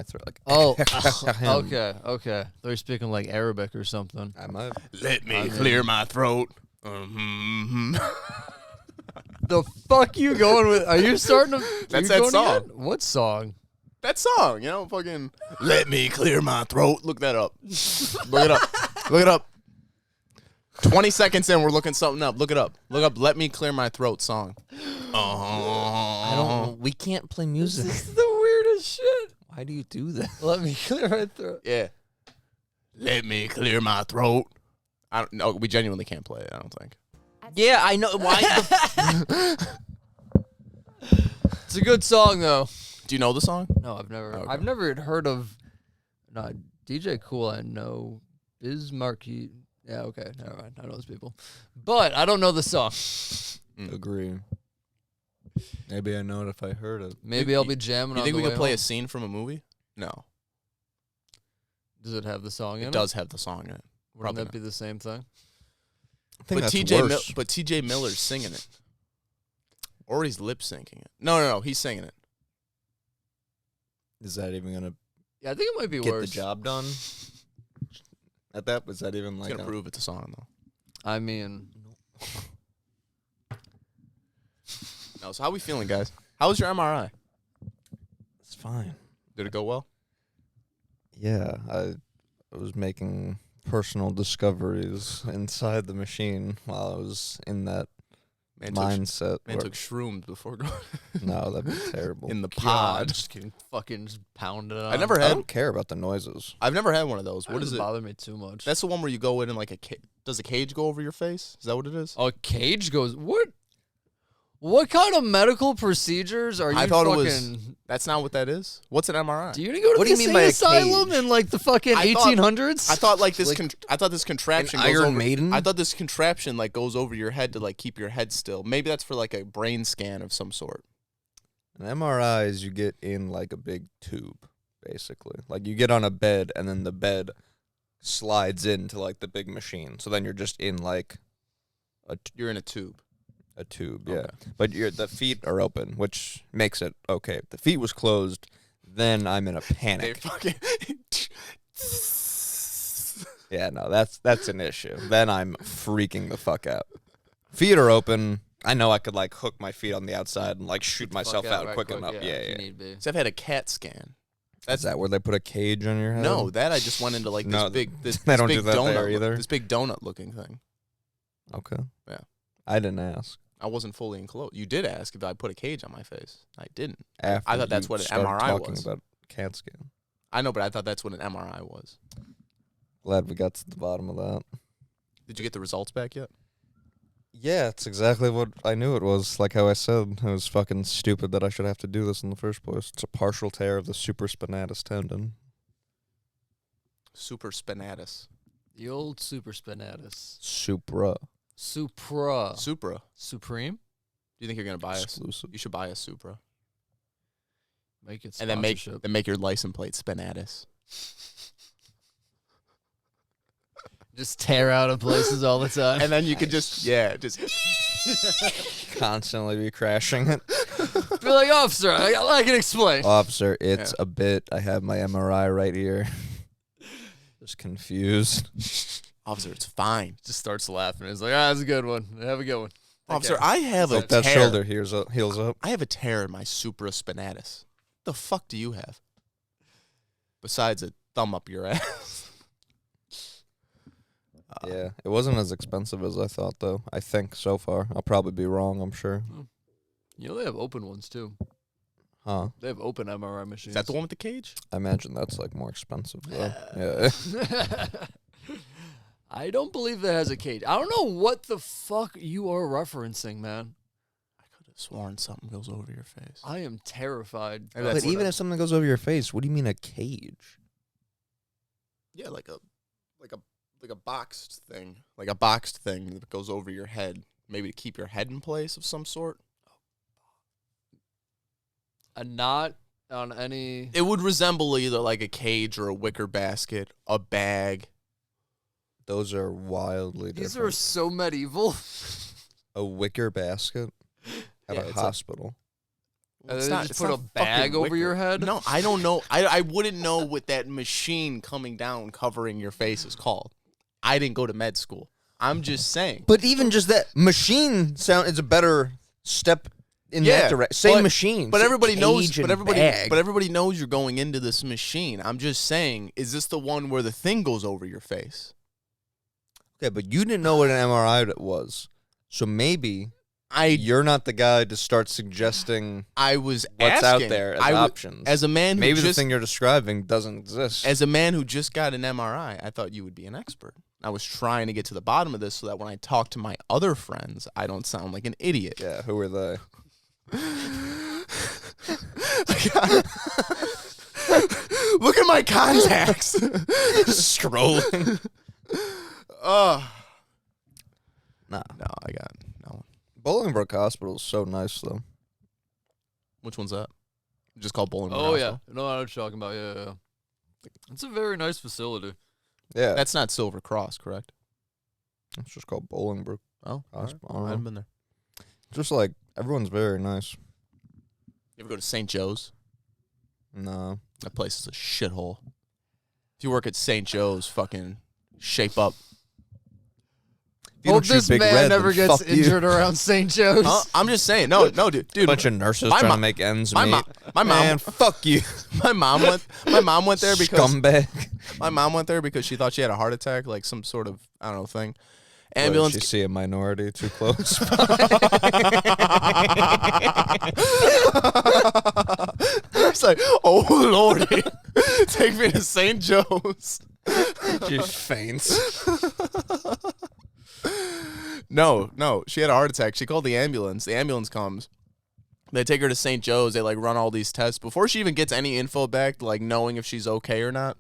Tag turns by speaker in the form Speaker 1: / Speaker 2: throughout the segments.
Speaker 1: my throat. Like,
Speaker 2: Oh, okay. They're speaking like Arabic or something.
Speaker 1: I might.
Speaker 3: Let me clear my throat.
Speaker 2: The fuck you going with? Are you starting to?
Speaker 3: That's
Speaker 2: you
Speaker 3: that
Speaker 2: going
Speaker 3: song.
Speaker 2: again? What song?
Speaker 3: That song, fucking. Let me clear my throat. Look that up. Look it up. Look it up. 20 seconds in, we're looking something up. Look it up. Look up. Let me clear my throat song.
Speaker 1: I don't. We can't play music.
Speaker 2: This is the weirdest shit.
Speaker 1: Why do you do that?
Speaker 2: Let me clear my throat.
Speaker 3: Yeah. Let me clear my throat. I don't know. We genuinely can't play it. I don't think.
Speaker 1: Yeah, I know. Why?
Speaker 2: It's a good song though.
Speaker 3: Do you know the song?
Speaker 2: No, I've never.
Speaker 3: Okay.
Speaker 2: I've never heard of. No, DJ Cool. I know. Bismarck. Yeah. Okay. Never mind. I know those people, but I don't know the song.
Speaker 1: Agree. Maybe I know it if I heard it.
Speaker 2: Maybe I'll be jamming.
Speaker 3: You think
Speaker 2: on
Speaker 3: we
Speaker 2: the
Speaker 3: could
Speaker 2: way
Speaker 3: play
Speaker 2: home.
Speaker 3: a scene from a movie? No.
Speaker 2: Does it have the song in it?
Speaker 3: It does have the song in it.
Speaker 2: Wouldn't
Speaker 3: Probably
Speaker 2: that be the same thing?
Speaker 1: I think
Speaker 3: But
Speaker 1: that's
Speaker 3: TJ,
Speaker 1: worse.
Speaker 3: but TJ Miller's singing it, or he's lip syncing it. No, he's singing it.
Speaker 1: Is that even gonna
Speaker 2: Yeah, I think it might be
Speaker 1: get
Speaker 2: worse.
Speaker 1: the job done? At that, was that even
Speaker 3: He's
Speaker 1: like?
Speaker 3: gonna prove it's a song though.
Speaker 2: I mean,
Speaker 3: No, so how we feeling, guys? How was your MRI?
Speaker 1: It's fine.
Speaker 3: Did it go well?
Speaker 1: Yeah, I was making personal discoveries inside the machine while I was in that mindset.
Speaker 3: Man took shrooms before going
Speaker 1: No, that'd be terrible.
Speaker 3: in the
Speaker 2: God,
Speaker 3: pod.
Speaker 2: just getting fucking just pounded on.
Speaker 3: I never
Speaker 1: I
Speaker 3: had.
Speaker 1: don't care about the noises.
Speaker 3: I've never had one of those.
Speaker 2: What
Speaker 3: What
Speaker 2: doesn't
Speaker 3: is it?
Speaker 2: bother me too much.
Speaker 3: That's the one where you go in and like does a cage go over your face? Is that what it is?
Speaker 2: A cage goes. What? What kind of medical procedures are you?
Speaker 3: I thought
Speaker 2: fucking,
Speaker 3: it was. That's not what that is. What's an MRI?
Speaker 2: Do you go to
Speaker 1: What do
Speaker 2: the
Speaker 1: you mean by a
Speaker 2: asylum
Speaker 1: cage?
Speaker 2: in like the fucking
Speaker 3: I thought-
Speaker 2: 1800s?
Speaker 3: I thought like this.
Speaker 1: Like
Speaker 3: I thought this contraption.
Speaker 1: an
Speaker 3: goes
Speaker 1: Iron
Speaker 3: over,
Speaker 1: Maiden?
Speaker 3: I thought this contraption like goes over your head to like keep your head still. Maybe that's for like a brain scan of some sort.
Speaker 1: An MRI is you get in like a big tube, basically. Like you get on a bed and then the bed slides into like the big machine. So then you're just in like
Speaker 3: You're in a tube.
Speaker 1: a tube, yeah.
Speaker 3: Okay.
Speaker 1: But the feet are open, which makes it okay. If the feet was closed, then I'm in a
Speaker 3: They
Speaker 1: panic.
Speaker 3: fucking.
Speaker 1: Yeah, no, that's an issue. Then I'm freaking the fuck out. Feet are open. I know I could like hook my feet on the outside and like shoot myself out quick enough. Yeah,
Speaker 2: if
Speaker 1: yeah.
Speaker 2: you need be.
Speaker 3: So I've had a CAT scan.
Speaker 1: Is that where they put a cage on your head?
Speaker 3: No, that I just went into like this
Speaker 1: No,
Speaker 3: big. This,
Speaker 1: they
Speaker 3: this
Speaker 1: don't
Speaker 3: big
Speaker 1: do that
Speaker 3: donut
Speaker 1: there either.
Speaker 3: This big donut looking thing.
Speaker 1: Okay.
Speaker 3: Yeah.
Speaker 1: I didn't ask.
Speaker 3: I wasn't fully enclosed. You did ask if I put a cage on my face. I didn't.
Speaker 1: After
Speaker 3: I thought that's
Speaker 1: you
Speaker 3: what an
Speaker 1: started
Speaker 3: MRI
Speaker 1: talking
Speaker 3: was.
Speaker 1: about CAT scan.
Speaker 3: I know, but I thought that's what an MRI was.
Speaker 1: Glad we got to the bottom of that.
Speaker 3: Did you get the results back yet?
Speaker 1: Yeah, it's exactly what I knew it was. Like how I said, it was fucking stupid that I should have to do this in the first place. It's a partial tear of the supraspinatus tendon.
Speaker 3: Supraspinatus.
Speaker 2: The old super spinatus.
Speaker 1: Supra.
Speaker 2: Supra.
Speaker 3: Supra.
Speaker 2: Supreme?
Speaker 3: Do you think you're gonna buy
Speaker 1: Exclusive.
Speaker 3: You should buy a Supra,
Speaker 2: Make it
Speaker 3: and
Speaker 2: sponsorship.
Speaker 3: then make your license plate Spinatus.
Speaker 2: Just tear out of places all the time.
Speaker 3: And then you could just
Speaker 1: Constantly be crashing it.
Speaker 2: Be like, officer, I can explain.
Speaker 1: Officer, it's a bit. I have my MRI right here. Just confused.
Speaker 3: Officer, it's fine.
Speaker 2: Just starts laughing. He's like, that's a good one. Have a good one.
Speaker 3: Officer, I have a
Speaker 1: Like that
Speaker 3: tear.
Speaker 1: shoulder heals up.
Speaker 3: I have a tear in my supraspinatus. The fuck do you have? Besides a thumb up your ass.
Speaker 1: Yeah, it wasn't as expensive as I thought, though. I think so far. I'll probably be wrong, I'm sure.
Speaker 2: You know, they have open ones, too.
Speaker 1: Huh.
Speaker 2: They have open MRI machines.
Speaker 3: Is that the one with the cage?
Speaker 1: I imagine that's, like, more expensive, though. Yeah.
Speaker 2: I don't believe that has a cage. I don't know what the fuck you are referencing, man.
Speaker 3: I could have sworn something goes over your face.
Speaker 2: I am terrified.
Speaker 3: Maybe
Speaker 1: But
Speaker 3: that's
Speaker 1: even if something goes over your face, what do you mean a cage?
Speaker 3: Yeah, like a boxed thing. Like a boxed thing that goes over your head. Maybe to keep your head in place of some sort.
Speaker 2: A knot on any...
Speaker 3: It would resemble either like a cage or a wicker basket, a bag.
Speaker 1: Those are wildly
Speaker 2: These
Speaker 1: different.
Speaker 2: are so medieval.
Speaker 1: A wicker basket at
Speaker 3: Yeah,
Speaker 1: a
Speaker 3: it's
Speaker 1: hospital.
Speaker 2: And
Speaker 3: It's
Speaker 2: then
Speaker 3: not-
Speaker 2: just
Speaker 3: it's
Speaker 2: put
Speaker 3: not
Speaker 2: a bag
Speaker 3: fucking
Speaker 2: over
Speaker 3: wicker.
Speaker 2: your head?
Speaker 3: No, I don't know. I wouldn't know what that machine coming down covering your face is called. I didn't go to med school. I'm just saying.
Speaker 1: But even just that machine sound is a better step in that direction. Same machine.
Speaker 3: But everybody knows.
Speaker 1: Cage and
Speaker 3: But
Speaker 1: bag.
Speaker 3: everybody knows you're going into this machine. I'm just saying. Is this the one where the thing goes over your face?
Speaker 1: Okay, but you didn't know what an MRI was, so maybe you're not the guy to start suggesting
Speaker 3: I was
Speaker 1: what's
Speaker 3: asking.
Speaker 1: out there as
Speaker 3: I w-
Speaker 1: options.
Speaker 3: As a man who
Speaker 1: maybe the
Speaker 3: just,
Speaker 1: thing you're describing doesn't exist.
Speaker 3: as a man who just got an MRI, I thought you would be an expert. I was trying to get to the bottom of this so that when I talk to my other friends, I don't sound like an idiot.
Speaker 1: Yeah, who are they?
Speaker 3: Look at my contacts.
Speaker 1: Scrolling.
Speaker 3: Oh.
Speaker 1: Nah.
Speaker 3: No, I got no one.
Speaker 1: Bolingbroke Hospital is so nice, though.
Speaker 3: Which one's that? Just called Bowling.
Speaker 2: Oh, yeah. No, I know what you're talking about. Yeah. It's a very nice facility.
Speaker 1: Yeah.
Speaker 3: That's not Silver Cross, correct?
Speaker 1: It's just called Bolingbroke
Speaker 3: Oh,
Speaker 1: Hospital.
Speaker 3: I haven't been there.
Speaker 1: Just like, everyone's very nice.
Speaker 3: You ever go to St. Joe's?
Speaker 1: No.
Speaker 3: That place is a shithole. If you work at St. Joe's, fucking shape up.
Speaker 1: If you
Speaker 2: Hope
Speaker 1: don't shoot
Speaker 2: this
Speaker 1: Big
Speaker 2: man
Speaker 1: Red, then
Speaker 2: never gets
Speaker 1: fuck you.
Speaker 2: injured around St. Joe's.
Speaker 3: Huh? I'm just saying. No, dude.
Speaker 1: Bunch of nurses
Speaker 3: my
Speaker 1: trying
Speaker 3: mo-
Speaker 1: to make ends
Speaker 3: My
Speaker 1: meet.
Speaker 3: mom, my
Speaker 1: Man,
Speaker 3: mom,
Speaker 1: fuck you.
Speaker 3: my mom went there because
Speaker 1: Scumbag.
Speaker 3: my mom went there because she thought she had a heart attack, like some sort of I don't know thing.
Speaker 1: What,
Speaker 3: Ambulance.
Speaker 1: did she see a minority too close?
Speaker 3: It's like, oh lordy, take me to St. Joe's.
Speaker 1: She faints.
Speaker 3: No, she had a heart attack. She called the ambulance. The ambulance comes. They take her to St. Joe's. They like run all these tests before she even gets any info back, like knowing if she's okay or not.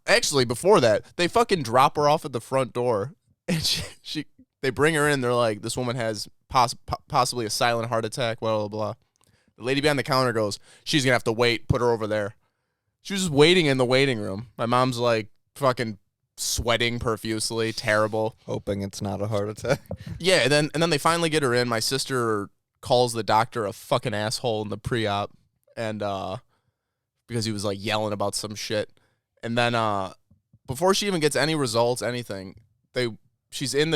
Speaker 3: Actually, before that, they fucking drop her off at the front door, and they bring her in. They're like, this woman has possibly a silent heart attack. Blah blah blah. The lady behind the counter goes, she's gonna have to wait. Put her over there. She was just waiting in the waiting room. My mom's like fucking sweating profusely, terrible.
Speaker 1: Hoping it's not a heart attack.
Speaker 3: Yeah, and then they finally get her in. My sister calls the doctor a fucking asshole in the pre-op, and because he was like yelling about some shit. And then before she even gets any results, anything, she's in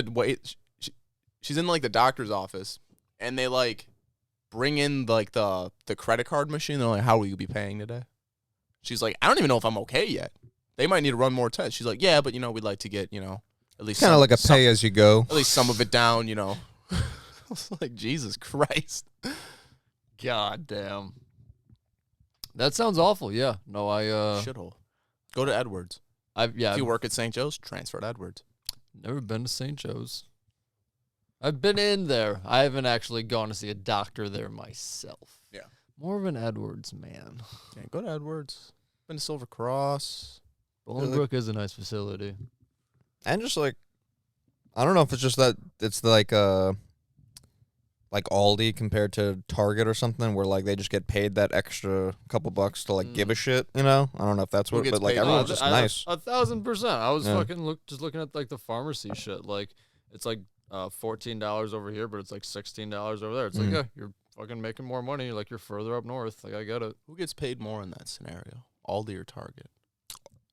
Speaker 3: she's in like the doctor's office, and they like bring in like the credit card machine. They're like, "How will you be paying today?" She's like, "I don't even know if I'm okay yet. They might need to run more tests." She's like, "Yeah, but we'd like to get at least
Speaker 1: Kind of like a pay as you go.
Speaker 3: at least some of it down." I was like, Jesus Christ.
Speaker 2: God damn. That sounds awful. Yeah. No,
Speaker 3: Shithole. Go to Edwards.
Speaker 2: I've
Speaker 3: If you work at St. Joe's, transfer to Edwards.
Speaker 2: never been to St. Joe's. I've been in there. I haven't actually gone to see a doctor there myself.
Speaker 3: Yeah.
Speaker 2: More of an Edwards man.
Speaker 3: Yeah, go to Edwards. Been to Silver Cross.
Speaker 2: Bolingbroke is a nice facility.
Speaker 1: And just like, I don't know if it's just that it's like Aldi compared to Target or something, where like they just get paid that extra couple bucks to like give a shit. I don't know if that's
Speaker 3: Who
Speaker 1: what,
Speaker 3: gets
Speaker 1: but like
Speaker 3: paid
Speaker 1: everyone's
Speaker 3: more?
Speaker 1: just nice.
Speaker 2: 1,000%. I was
Speaker 1: Yeah.
Speaker 2: fucking just looking at like the pharmacy shit. Like it's like $14 over here, but it's like $16 over there. It's like, yeah, you're fucking making more money. Like you're further up north. Like I get it.
Speaker 3: Who gets paid more in that scenario? Aldi or Target?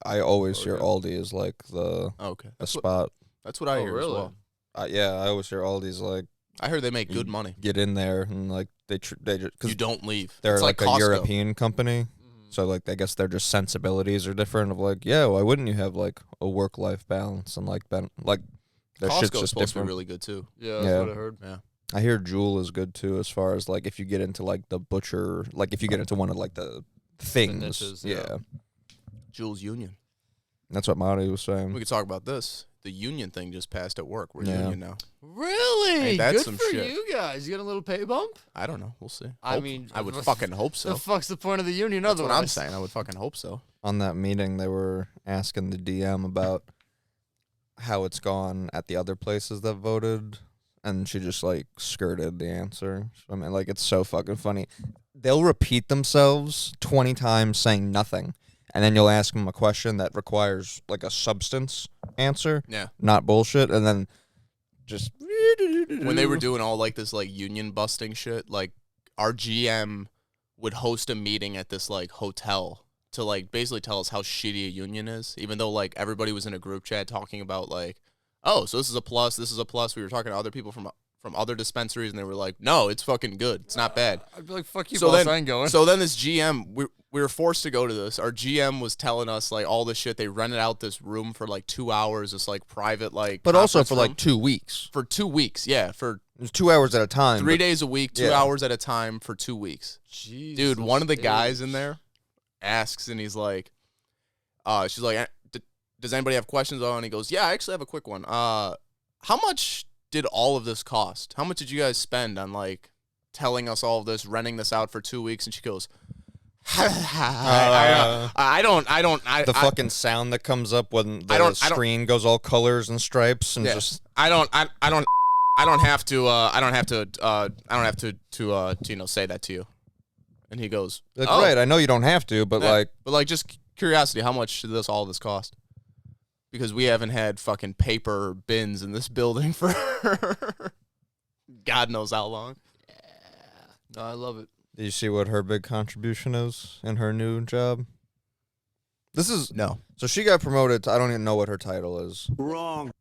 Speaker 1: I always hear
Speaker 2: Okay.
Speaker 1: Aldi is like the
Speaker 3: Okay.
Speaker 1: spot.
Speaker 3: That's what I
Speaker 2: Oh,
Speaker 3: hear
Speaker 2: really?
Speaker 3: as well.
Speaker 1: Yeah, I always hear Aldi's like
Speaker 3: I heard they make good money.
Speaker 1: get in there and like they just
Speaker 3: You
Speaker 1: because
Speaker 3: don't leave.
Speaker 1: they're
Speaker 3: It's
Speaker 1: like a
Speaker 3: Costco.
Speaker 1: European company. So like I guess their just sensibilities are different. Of like, yeah, why wouldn't you have like a work-life balance and like their
Speaker 3: Costco's
Speaker 1: shit's just
Speaker 3: supposed to be
Speaker 1: different.
Speaker 3: really good too.
Speaker 2: Yeah, that's
Speaker 1: Yeah.
Speaker 2: what I heard.
Speaker 3: Yeah.
Speaker 1: I hear Jewel is good too, as far as like if you get into like the butcher, like if you get into one of like the things.
Speaker 2: niches,
Speaker 1: yeah.
Speaker 2: yeah.
Speaker 3: Jules Union.
Speaker 1: That's what Marty was saying.
Speaker 3: We could talk about this. The union thing just passed at work. We're
Speaker 1: Yeah.
Speaker 3: union now.
Speaker 2: Really?
Speaker 3: Ain't that
Speaker 2: Good
Speaker 3: some
Speaker 2: for
Speaker 3: shit?
Speaker 2: you guys. You get a little pay bump?
Speaker 3: I don't know. We'll see.
Speaker 2: I
Speaker 3: Hope-
Speaker 2: mean,
Speaker 3: I would
Speaker 2: the
Speaker 3: fucking hope so.
Speaker 2: The fuck's the point of the union
Speaker 3: That's what I'm
Speaker 2: otherwise?
Speaker 3: saying. I would fucking hope so.
Speaker 1: On that meeting, they were asking the DM about how it's gone at the other places that voted, and she just like skirted the answer. I mean, like it's so fucking funny. They'll repeat themselves 20 times saying nothing, and then you'll ask them a question that requires like a substance answer,
Speaker 3: Yeah.
Speaker 1: not bullshit, and then just
Speaker 3: When they were doing all like this like union busting shit, like our GM would host a meeting at this like hotel to like basically tell us how shitty a union is, even though like everybody was in a group chat talking about like, oh, so this is a plus, this is a plus. We were talking to other people from other dispensaries, and they were like, no, it's fucking good. It's not bad.
Speaker 2: I'd be like, fuck you,
Speaker 3: So
Speaker 2: boss,
Speaker 3: then,
Speaker 2: I ain't going.
Speaker 3: So then this GM, we were forced to go to this. Our GM was telling us like all this shit. They rented out this room for like 2 hours, this like private like.
Speaker 1: But also
Speaker 3: conference
Speaker 1: for
Speaker 3: room.
Speaker 1: like 2 weeks.
Speaker 3: For 2 weeks, yeah. For
Speaker 1: It was 2 hours at a time.
Speaker 3: 3 days a week, 2
Speaker 1: yeah.
Speaker 3: hours at a time for 2 weeks.
Speaker 2: Jesus,
Speaker 3: Dude, one of the guys
Speaker 2: Apes.
Speaker 3: in there asks, and he's like, she's like, does anybody have questions on? And he goes, yeah, I actually have a quick one. How much did all of this cost? How much did you guys spend on like telling us all of this, renting this out for 2 weeks? And she goes, I don't.
Speaker 1: The fucking sound that comes up when the screen goes all colors and stripes and just.
Speaker 3: I don't have to you know, say that to you. And he goes,
Speaker 1: Like,
Speaker 3: oh,
Speaker 1: right, I know you don't have to, but
Speaker 3: yeah,
Speaker 1: like.
Speaker 3: just curiosity, how much did all this cost? Because we haven't had fucking paper bins in this building for God knows how long.
Speaker 2: No, I love it.
Speaker 1: Do you see what her big contribution is in her new job? This is.
Speaker 3: No.
Speaker 1: So she got promoted to, I don't even know what her title is.
Speaker 4: Wrong.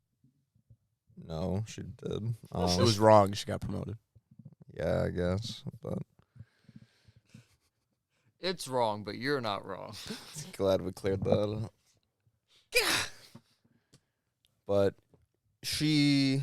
Speaker 1: No, she did.
Speaker 3: It was wrong. She got promoted.
Speaker 1: Yeah, I guess. But
Speaker 2: It's wrong, but you're not wrong.
Speaker 1: glad we cleared that up. But she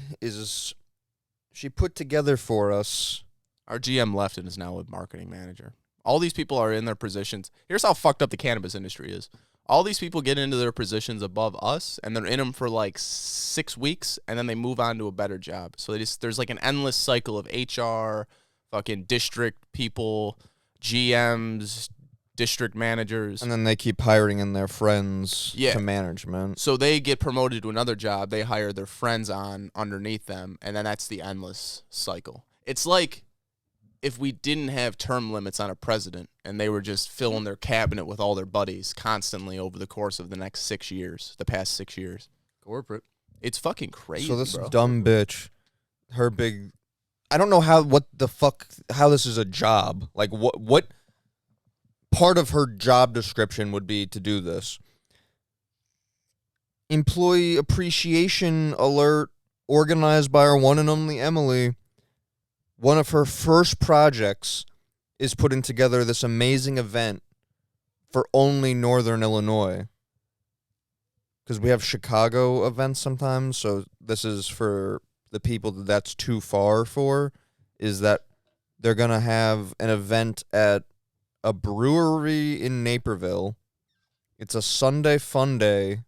Speaker 1: put together for us.
Speaker 3: Our GM left and is now a marketing manager. All these people are in their positions. Here's how fucked up the cannabis industry is. All these people get into their positions above us, and they're in them for like 6 weeks, and then they move on to a better job. So there's like an endless cycle of HR, fucking district people, GMs, district managers.
Speaker 1: And then they keep hiring in their friends
Speaker 3: Yeah.
Speaker 1: to management.
Speaker 3: So they get promoted to another job. They hire their friends on underneath them, and then that's the endless cycle. It's like if we didn't have term limits on a president and they were just filling their cabinet with all their buddies constantly over the course of the next 6 years, the past 6 years.
Speaker 2: Corporate.
Speaker 3: It's fucking crazy,
Speaker 1: So this
Speaker 3: bro.
Speaker 1: dumb bitch, her big, I don't know how this is a job. Like what part of her job description would be to do this? Employee appreciation alert organized by our one and only Emily. One of her first projects is putting together this amazing event for only Northern Illinois. Because we have Chicago events sometimes, so this is for the people that's too far for, is that they're going to have an event at a brewery in Naperville. It's a Sunday fun day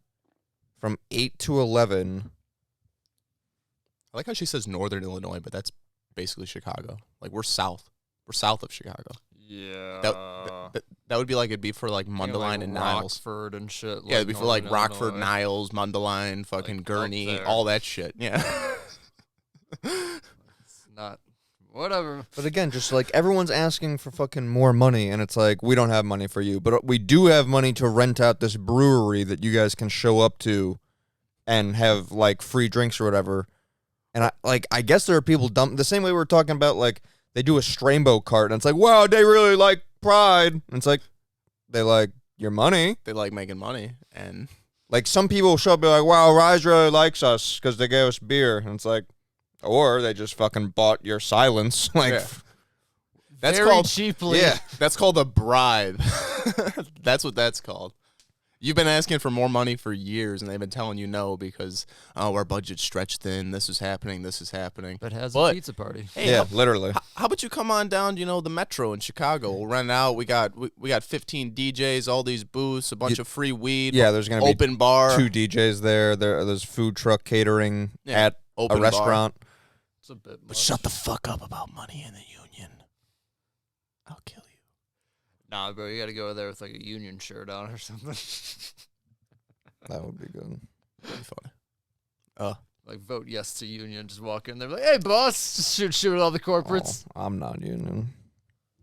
Speaker 1: from 8 to 11.
Speaker 3: I like how she says Northern Illinois, but that's basically Chicago. Like we're south. We're south of Chicago.
Speaker 2: Yeah.
Speaker 3: That would be like it'd be for like Mundelein
Speaker 2: like
Speaker 3: and Niles.
Speaker 2: Rockford and shit.
Speaker 3: Yeah, it'd be for like
Speaker 2: Northern
Speaker 3: Rockford,
Speaker 2: Illinois.
Speaker 3: Niles, Mundelein, fucking
Speaker 2: Like,
Speaker 3: Gurney,
Speaker 2: up there.
Speaker 3: all that shit. Yeah.
Speaker 2: It's not. Whatever.
Speaker 1: But again, just like everyone's asking for fucking more money, and it's like, we don't have money for you, but we do have money to rent out this brewery that you guys can show up to and have like free drinks or whatever. And I guess there are people dumb the same way we were talking about, like they do a Strainbow cart and it's like, wow, they really like Pride. And it's like, they like your money.
Speaker 3: They like making money, and
Speaker 1: Like some people show up and be like, wow, Rise really likes us because they gave us beer. And it's like, or they just fucking bought your silence. Like,
Speaker 3: Yeah. That's
Speaker 2: Very
Speaker 3: called
Speaker 2: cheaply.
Speaker 1: yeah.
Speaker 3: That's called a bribe. That's what that's called. You've been asking for more money for years, and they've been telling you no because our budget's stretched thin. This is happening. This is happening.
Speaker 2: But has
Speaker 3: But-
Speaker 2: a pizza party.
Speaker 3: Hey,
Speaker 1: Yeah, literally.
Speaker 3: how about you come on down? You know, the Metro in Chicago. We'll rent it out. We got 15 DJs, all these booths, a bunch of free weed.
Speaker 1: Yeah, there's going to be
Speaker 3: open bar.
Speaker 1: 2 DJs there. There's food truck catering
Speaker 3: Yeah,
Speaker 1: at
Speaker 3: open
Speaker 1: a
Speaker 3: bar.
Speaker 1: restaurant.
Speaker 2: It's a bit
Speaker 3: But
Speaker 2: much.
Speaker 3: shut the fuck up about money in the union. I'll kill you.
Speaker 2: Nah, bro, you gotta go there with like a union shirt on or something.
Speaker 1: That would be good.
Speaker 3: That'd be funny.
Speaker 2: Like vote yes to union. Just walk in there, like, hey boss, just shoot at all the corporates.
Speaker 1: Oh, I'm not union.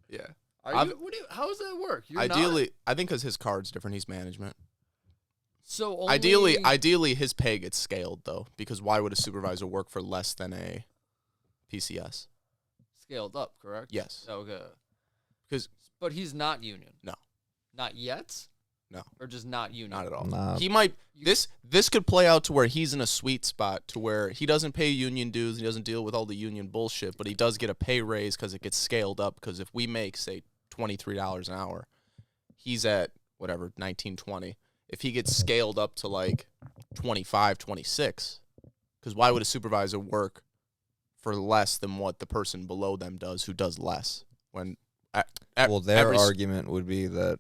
Speaker 3: Yeah.
Speaker 2: Are
Speaker 3: I've-
Speaker 2: you? How does that work? You're
Speaker 3: Ideally,
Speaker 2: not?
Speaker 3: I think because his card's different, he's management.
Speaker 2: So only,
Speaker 3: Ideally, his pay gets scaled though, because why would a supervisor work for less than a PCS?
Speaker 2: scaled up, correct?
Speaker 3: Yes.
Speaker 2: Okay.
Speaker 3: But
Speaker 2: he's not union.
Speaker 3: No.
Speaker 2: Not yet?
Speaker 3: No.
Speaker 2: Or just not union?
Speaker 3: Not at all.
Speaker 1: Nah.
Speaker 3: He might this could play out to where he's in a sweet spot to where he doesn't pay union dues, he doesn't deal with all the union bullshit, but he does get a pay raise because it gets scaled up. Because if we make, say, $23 an hour, he's at whatever, 19, 20. If he gets scaled up to like 25, 26, because why would a supervisor work for less than what the person below them does who does less? When
Speaker 1: well, their argument would be that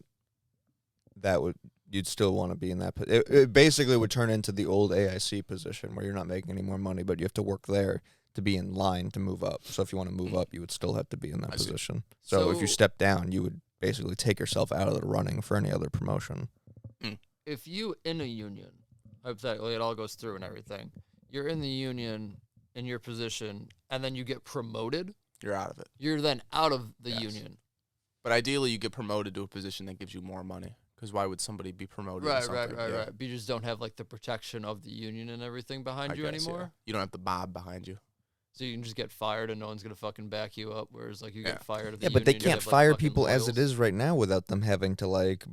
Speaker 1: you'd still want to be in that. It basically would turn into the old AIC position where you're not making any more money, but you have to work there to be in line to move up. So if you want to move up, you would still have to be in that position. So if you step down, you would basically take yourself out of the running for any other promotion.
Speaker 2: If you in a union, hypothetically, it all goes through and everything, you're in the union in your position, and then you get promoted,
Speaker 3: you're out of it.
Speaker 2: You're then out of the union.
Speaker 3: But ideally, you get promoted to a position that gives you more money. Because why would somebody be promoted?
Speaker 2: Right. But you just don't have like the protection of the union and everything behind you anymore.
Speaker 3: Yeah. You don't have the mob behind you.
Speaker 2: So you can just get fired and no one's gonna fucking back you up. Whereas like you get fired at the
Speaker 1: union. Yeah, but they can't fire people as it is right now without them having to like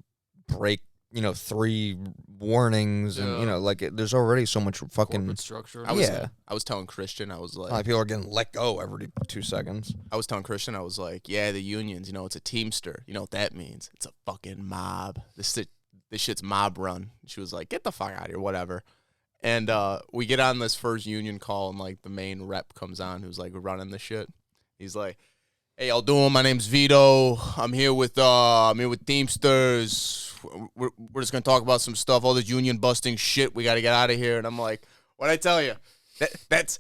Speaker 1: break 3 warnings and like there's already so much fucking
Speaker 2: corporate structure.
Speaker 3: I was telling Christian, I was like,
Speaker 1: people are getting let go every 2 seconds.
Speaker 3: I was telling Christian, I was like, yeah, the unions, it's a teamster. You know what that means? It's a fucking mob. This shit's mob run. She was like, get the fuck out of here, whatever. And we get on this first union call, and like the main rep comes on, who's like running the shit. He's like, hey, y'all doing? My name's Vito. I'm here with Teamsters. We're just gonna talk about some stuff. All this union busting shit. We gotta get out of here. And I'm like, what'd I tell you? That's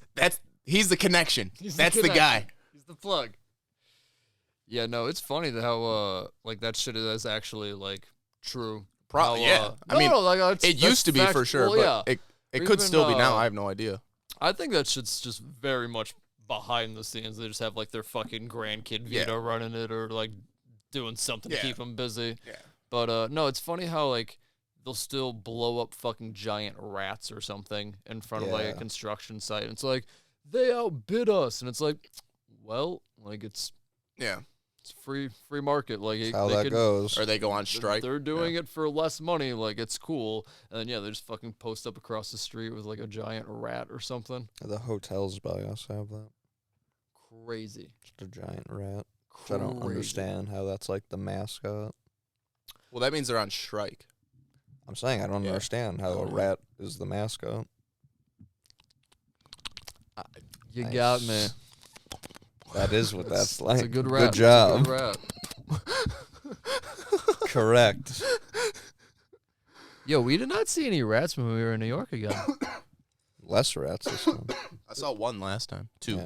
Speaker 3: he's the connection. That's the guy.
Speaker 2: He's the plug. Yeah, no, it's funny that how like that shit is actually like true.
Speaker 3: Probably, yeah. It used to be for sure, but it could still be now. I have no idea.
Speaker 2: I think that shit's just very much behind the scenes. They just have like their fucking grandkid Vito running it or like doing something to keep them busy. Yeah. But no, it's funny how like they'll still blow up fucking giant rats or something in front of like a construction site. And it's like they outbid us, and it's like, well, like it's free market. Like
Speaker 1: that's how that goes.
Speaker 3: Or they go on strike.
Speaker 2: They're doing it for less money. Like it's cool. And then they just fucking post up across the street with like a giant rat or something.
Speaker 1: The hotels by us have that.
Speaker 2: Crazy.
Speaker 1: Just a giant rat. I don't understand how that's like the mascot.
Speaker 3: Well, that means they're on strike.
Speaker 1: I'm saying I don't understand how a rat is the mascot.
Speaker 2: You got me.
Speaker 1: That is what that's like.
Speaker 2: It's a good rat.
Speaker 1: Good job.
Speaker 2: It's a good rat.
Speaker 1: Correct.
Speaker 2: Yo, we did not see any rats when we were in New York again.
Speaker 1: Less rats this time.
Speaker 3: I saw one last time. 2.
Speaker 1: Yeah,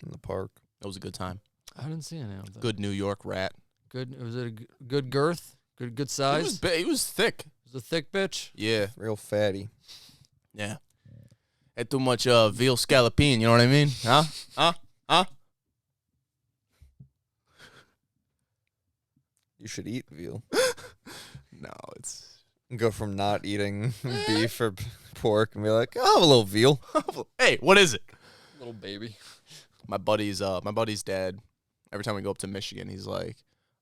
Speaker 1: in the park.
Speaker 3: It was a good time.
Speaker 2: I didn't see any of them.
Speaker 3: Good New York rat.
Speaker 2: Good. Was it a good girth? Good size?
Speaker 3: He was thick.
Speaker 2: It was a thick bitch?
Speaker 3: Yeah.
Speaker 1: Real fatty.
Speaker 3: Yeah. Had too much veal scallopine, you know what I mean? Huh?
Speaker 1: You should eat veal.
Speaker 3: No, it's...
Speaker 1: Go from not eating beef or pork and be like, I'll have a little veal.
Speaker 3: Hey, what is it?
Speaker 2: Little baby.
Speaker 3: My buddy's dad, every time we go up to Michigan, he's like,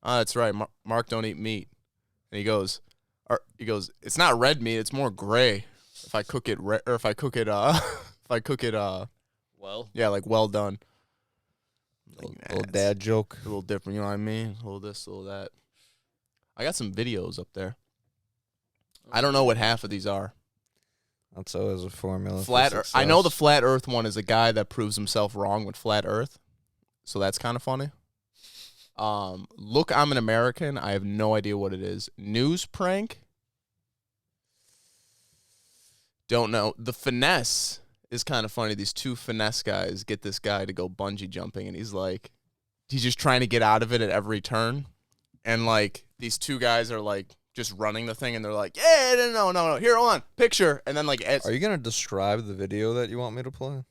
Speaker 3: that's right, Mark don't eat meat. And he goes, it's not red meat, it's more gray. If I cook it
Speaker 2: well.
Speaker 3: Yeah, like well done.
Speaker 1: Little dad joke.
Speaker 3: A little different, you know what I mean? A little this, a little that. I got some videos up there. I don't know what half of these are.
Speaker 1: That's always a formula.
Speaker 3: Flat Earth. I know the flat Earth one is a guy that proves himself wrong with flat Earth, so that's kind of funny. Look, I'm an American. I have no idea what it is. News prank. Don't know. The finesse is kind of funny. These 2 finesse guys get this guy to go bungee jumping, and he's just trying to get out of it at every turn, and like these 2 guys are like just running the thing, and they're like, yeah, no, here, hold on, picture, and then like,
Speaker 1: are you gonna describe the video that you want me to play?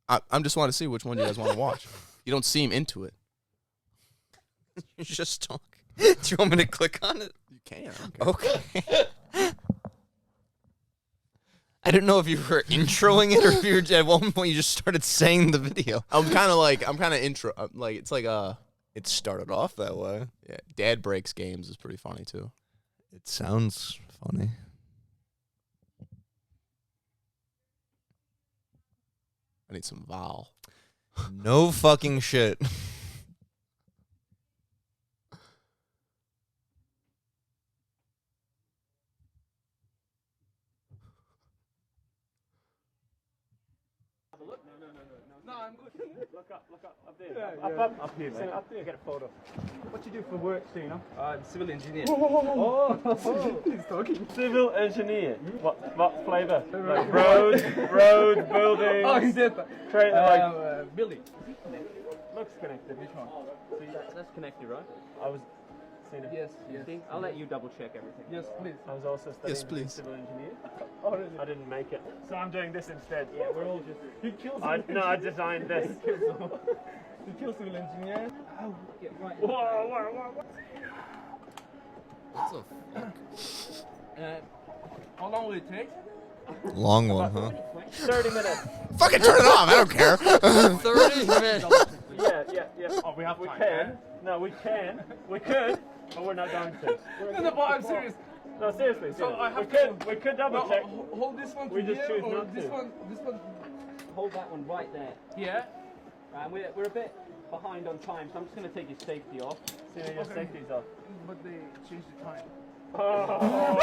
Speaker 3: I'm just want to see which one you guys want to watch. You don't seem into it.
Speaker 1: You just talk. Do you want me to click on it?
Speaker 3: You can.
Speaker 1: Okay. I didn't know if you were introing it or if you were at one point you just started saying the video.
Speaker 3: I'm kind of intro. Like it's like
Speaker 1: It started off that way.
Speaker 3: yeah. Dad breaks games is pretty funny too.
Speaker 1: It sounds funny.
Speaker 3: I need some vowel.
Speaker 1: No fucking shit.
Speaker 4: No, I'm good. Look up there. Yeah, up here, man. Up there, get a photo. What you do for work, Stino? Civil engineer. Oh, he's talking. Civil engineer. What flavour? Like roads, buildings. Oh, he did. Building. Looks connected. Which one? See, that's connected, right? I was. Yes. I'll let you double check everything. Yes, please. I was also studying civil engineer. Oh, really? I didn't make it, so I'm doing this instead. Yeah, we're all just. He kills. I designed this. He kills civil engineer. Oh, yeah, right. Whoa.
Speaker 2: What the fuck?
Speaker 4: How long will it take?
Speaker 1: Long one, huh?
Speaker 4: 30 minutes.
Speaker 3: Fucking turn it off. I don't care.
Speaker 2: 30 minutes.
Speaker 4: Yeah. Oh, we have time. We can. No, we can. We could, but we're not going to. No, but I'm serious. No, seriously. So I have we could double check. Hold this one. We just choose not to. This one.
Speaker 5: Hold that one right there.
Speaker 4: Yeah.
Speaker 5: We're a bit behind on time, so I'm just going to take your safety off.
Speaker 4: See where your safety's off.
Speaker 5: But they changed the time.
Speaker 4: Oh.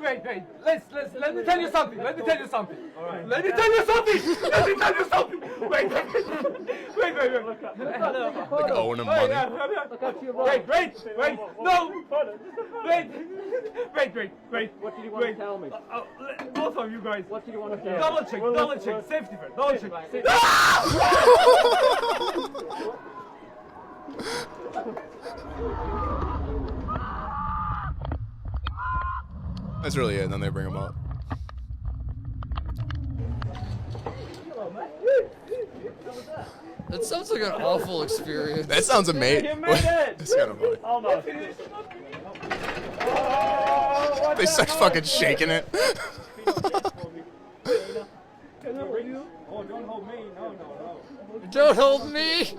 Speaker 6: Wait. Let me tell you something.
Speaker 4: All right.
Speaker 6: Let me tell you something. Wait.
Speaker 4: Look up.
Speaker 3: Like owing him money.
Speaker 5: Look up to your right.
Speaker 6: Wait. No. Wait.
Speaker 5: What did you want to tell me?
Speaker 6: Both of you guys.
Speaker 5: What did you want to tell me?
Speaker 6: Double check. Safety first. Double check.
Speaker 5: Right.
Speaker 3: That's really it. And then they bring him up.
Speaker 2: That sounds like an awful experience.
Speaker 3: That sounds amazing.
Speaker 4: You made it.
Speaker 3: That's kind of funny.
Speaker 4: Almost.
Speaker 3: They start fucking shaking it.
Speaker 4: Oh, don't hold me. No.
Speaker 2: Don't hold me.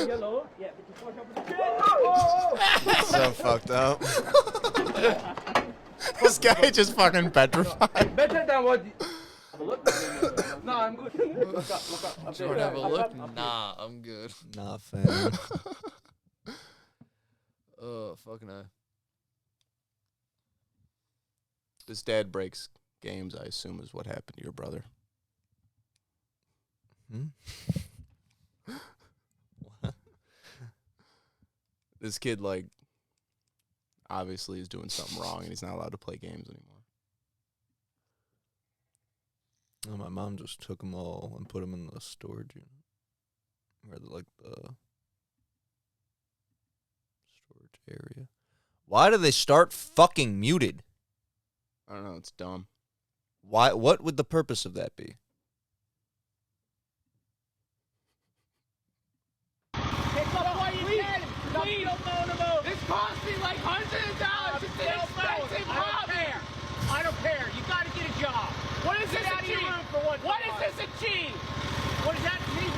Speaker 4: Yellow. Yeah.
Speaker 1: So fucked up.
Speaker 3: This guy just fucking petrified.
Speaker 6: Better than what? No, I'm good.
Speaker 4: Look up.
Speaker 2: Do you want to have a look? Nah, I'm good.
Speaker 1: Nah, fam.
Speaker 2: Oh, fucking I.
Speaker 3: This dad breaks games, I assume, is what happened to your brother.
Speaker 1: What?
Speaker 3: This kid, like, obviously is doing something wrong and he's not allowed to play games anymore.
Speaker 1: Oh, my mom just took them all and put them in the storage unit. Or the storage area. Why do they start fucking muted?
Speaker 3: I don't know, it's dumb.
Speaker 1: Why? What would the purpose of that be?
Speaker 6: This cost me like hundreds of dollars. It's an expensive hobby.
Speaker 7: I don't care. You got to get a job.
Speaker 6: What is this achieve? What is this achieve?
Speaker 7: What does that mean?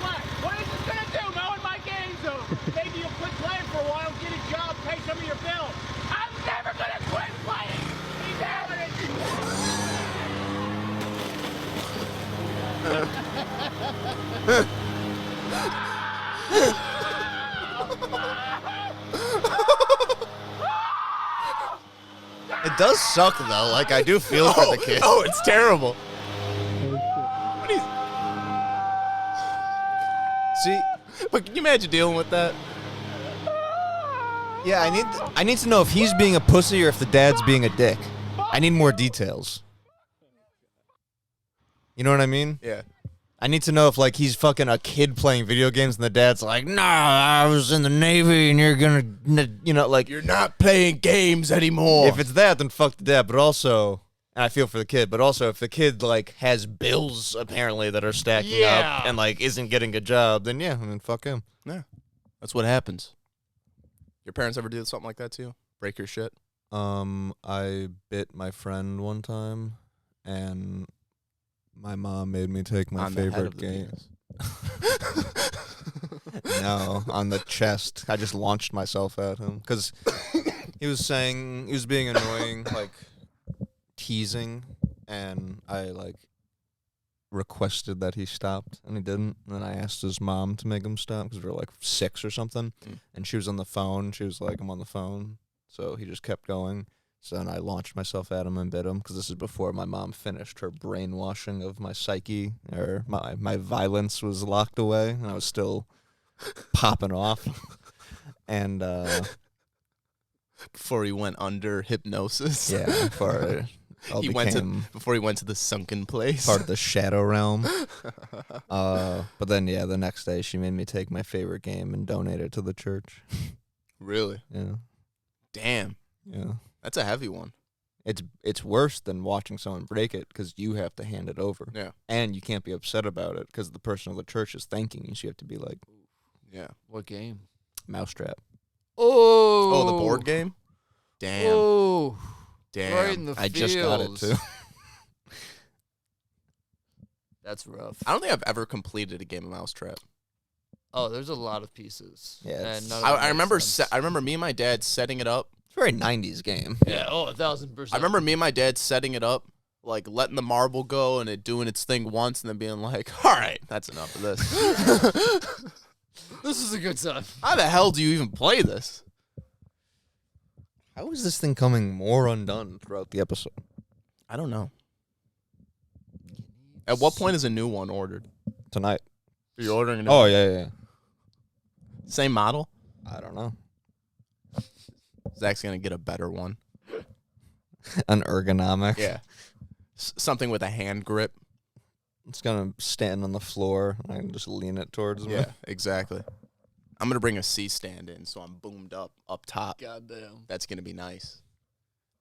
Speaker 6: What is this gonna do? Mowing my game zone.
Speaker 7: Maybe you'll quit playing for a while, get a job, pay some of your bills.
Speaker 6: I'm never gonna quit playing. Damn it.
Speaker 1: It does suck though. Like I do feel for the kid.
Speaker 3: Oh, it's terrible.
Speaker 1: See,
Speaker 3: But can you imagine dealing with that?
Speaker 1: yeah, I need to know if he's being a pussy or if the dad's being a dick. I need more details. You know what I mean?
Speaker 3: Yeah.
Speaker 1: I need to know if like he's fucking a kid playing video games and the dad's like, nah, I was in the Navy and you're gonna, you know, like.
Speaker 3: You're not playing games anymore.
Speaker 1: If it's that, then fuck the dad. But also, and I feel for the kid, but also if the kid like has bills apparently that are stacking up and like isn't getting a job, then yeah, I mean fuck him.
Speaker 3: Yeah. That's what happens. Your parents ever do something like that to you? Break your shit?
Speaker 1: I bit my friend one time, and my mom made me take my
Speaker 3: On the head
Speaker 1: favorite
Speaker 3: of the
Speaker 1: game.
Speaker 3: penis.
Speaker 1: No, on the chest. I just launched myself at him because he was being annoying, like teasing, and I like requested that he stopped, and he didn't. And then I asked his mom to make him stop because we were like 6 or something, and she was on the phone. She was like, "I'm on the phone," so he just kept going. So then I launched myself at him and bit him because this is before my mom finished her brainwashing of my psyche, or my violence was locked away, and I was still popping off. And
Speaker 3: Before he went under hypnosis.
Speaker 1: yeah, before
Speaker 3: before he went to the sunken place.
Speaker 1: part of the shadow realm. But then yeah, the next day she made me take my favorite game and donate it to the church.
Speaker 3: Really?
Speaker 1: Yeah,
Speaker 3: Damn.
Speaker 1: yeah.
Speaker 3: That's a heavy one.
Speaker 1: It's worse than watching someone break it because you have to hand it over.
Speaker 3: Yeah.
Speaker 1: And you can't be upset about it because the person of the church is thanking you. So you have to be like,
Speaker 3: Yeah.
Speaker 2: What game?
Speaker 1: Mousetrap.
Speaker 2: Oh,
Speaker 3: Oh, the board game? Damn.
Speaker 2: Oh,
Speaker 3: Damn.
Speaker 2: right in the
Speaker 1: I just got it
Speaker 2: feels.
Speaker 1: too.
Speaker 2: That's rough.
Speaker 3: I don't think I've ever completed a game of Mousetrap.
Speaker 2: Oh, there's a lot of pieces.
Speaker 1: Yeah, it's-
Speaker 2: and none of them
Speaker 3: I
Speaker 2: make
Speaker 3: remember
Speaker 2: sense.
Speaker 3: I remember me and my dad setting it up.
Speaker 1: It's a very 90s game.
Speaker 2: Yeah, 1,000%.
Speaker 3: I remember me and my dad setting it up, like letting the marble go and it doing its thing once and then being like, all right, that's enough of this.
Speaker 2: This is a good time.
Speaker 3: How the hell do you even play this?
Speaker 1: How is this thing coming more undone throughout the episode?
Speaker 3: I don't know. At what point is a new one ordered?
Speaker 1: Tonight.
Speaker 3: Are you ordering a new
Speaker 1: Oh,
Speaker 3: one?
Speaker 1: yeah.
Speaker 3: Same model?
Speaker 1: I don't know.
Speaker 3: Zach's going to get a better one.
Speaker 1: An ergonomic.
Speaker 3: Yeah. Something with a hand grip.
Speaker 1: It's going to stand on the floor. I can just lean it towards me.
Speaker 3: Yeah, exactly. I'm going to bring a C-stand in so I'm boomed up top.
Speaker 2: Goddamn.
Speaker 3: That's going to be nice.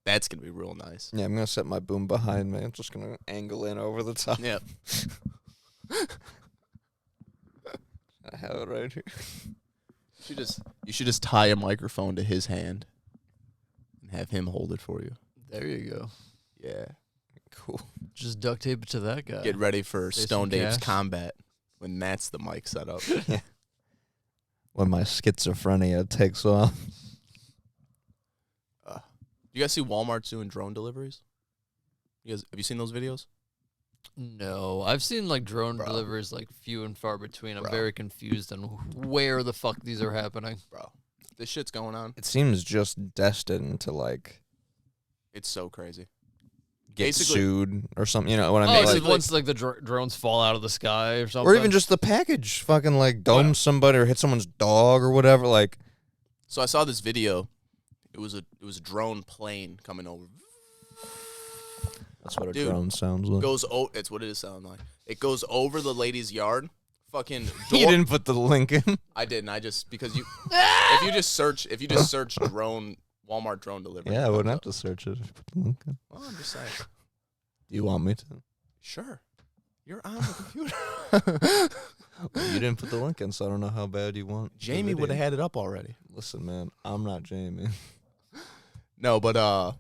Speaker 3: That's going to be real nice.
Speaker 1: Yeah, I'm going to set my boom behind me. I'm just going to angle in over the top.
Speaker 3: Yep.
Speaker 1: I have it right here.
Speaker 3: You should just tie a microphone to his hand and have him hold it for you.
Speaker 2: There you go.
Speaker 3: Yeah.
Speaker 1: Cool.
Speaker 2: Just duct tape it to that guy.
Speaker 3: Get ready for
Speaker 2: Save
Speaker 3: Stone
Speaker 2: some
Speaker 3: Dave's
Speaker 2: cash.
Speaker 3: combat when that's the mic setup.
Speaker 1: When my schizophrenia takes off.
Speaker 3: You guys see Walmart's doing drone deliveries? Have you seen those videos?
Speaker 2: No, I've seen like drone
Speaker 3: Bro.
Speaker 2: deliveries like few and far between. I'm
Speaker 3: Bro.
Speaker 2: very confused on where the fuck these are happening.
Speaker 3: Bro, this shit's going on.
Speaker 1: It seems just destined to, like,
Speaker 3: It's so crazy.
Speaker 1: get
Speaker 3: Basically-
Speaker 1: sued or something. You know what I
Speaker 2: Oh,
Speaker 1: mean?
Speaker 2: so
Speaker 1: Like,
Speaker 2: once like the drones fall out of the sky or something,
Speaker 1: or even just the package fucking, like, dome somebody or hit someone's dog or whatever. Like,
Speaker 3: So I saw this video. It was a drone plane coming over.
Speaker 1: that's what a
Speaker 3: Dude,
Speaker 1: drone sounds like.
Speaker 3: It's what it is sound like. It goes over the lady's yard. Fucking
Speaker 1: You
Speaker 3: door.
Speaker 1: didn't put the link in.
Speaker 3: I didn't. I just because if you just search drone Walmart drone delivery.
Speaker 1: Yeah, I
Speaker 3: it
Speaker 1: wouldn't
Speaker 3: comes
Speaker 1: have
Speaker 3: up.
Speaker 1: to search it if you put the link in.
Speaker 3: Well, I'm just saying.
Speaker 1: Do you want me to?
Speaker 3: Sure. You're on the computer.
Speaker 1: Well, you didn't put the link in, so I don't know how bad you want. the
Speaker 3: Jamie would have
Speaker 1: video.
Speaker 3: had it up already.
Speaker 1: Listen, man, I'm not Jamie.
Speaker 3: No, but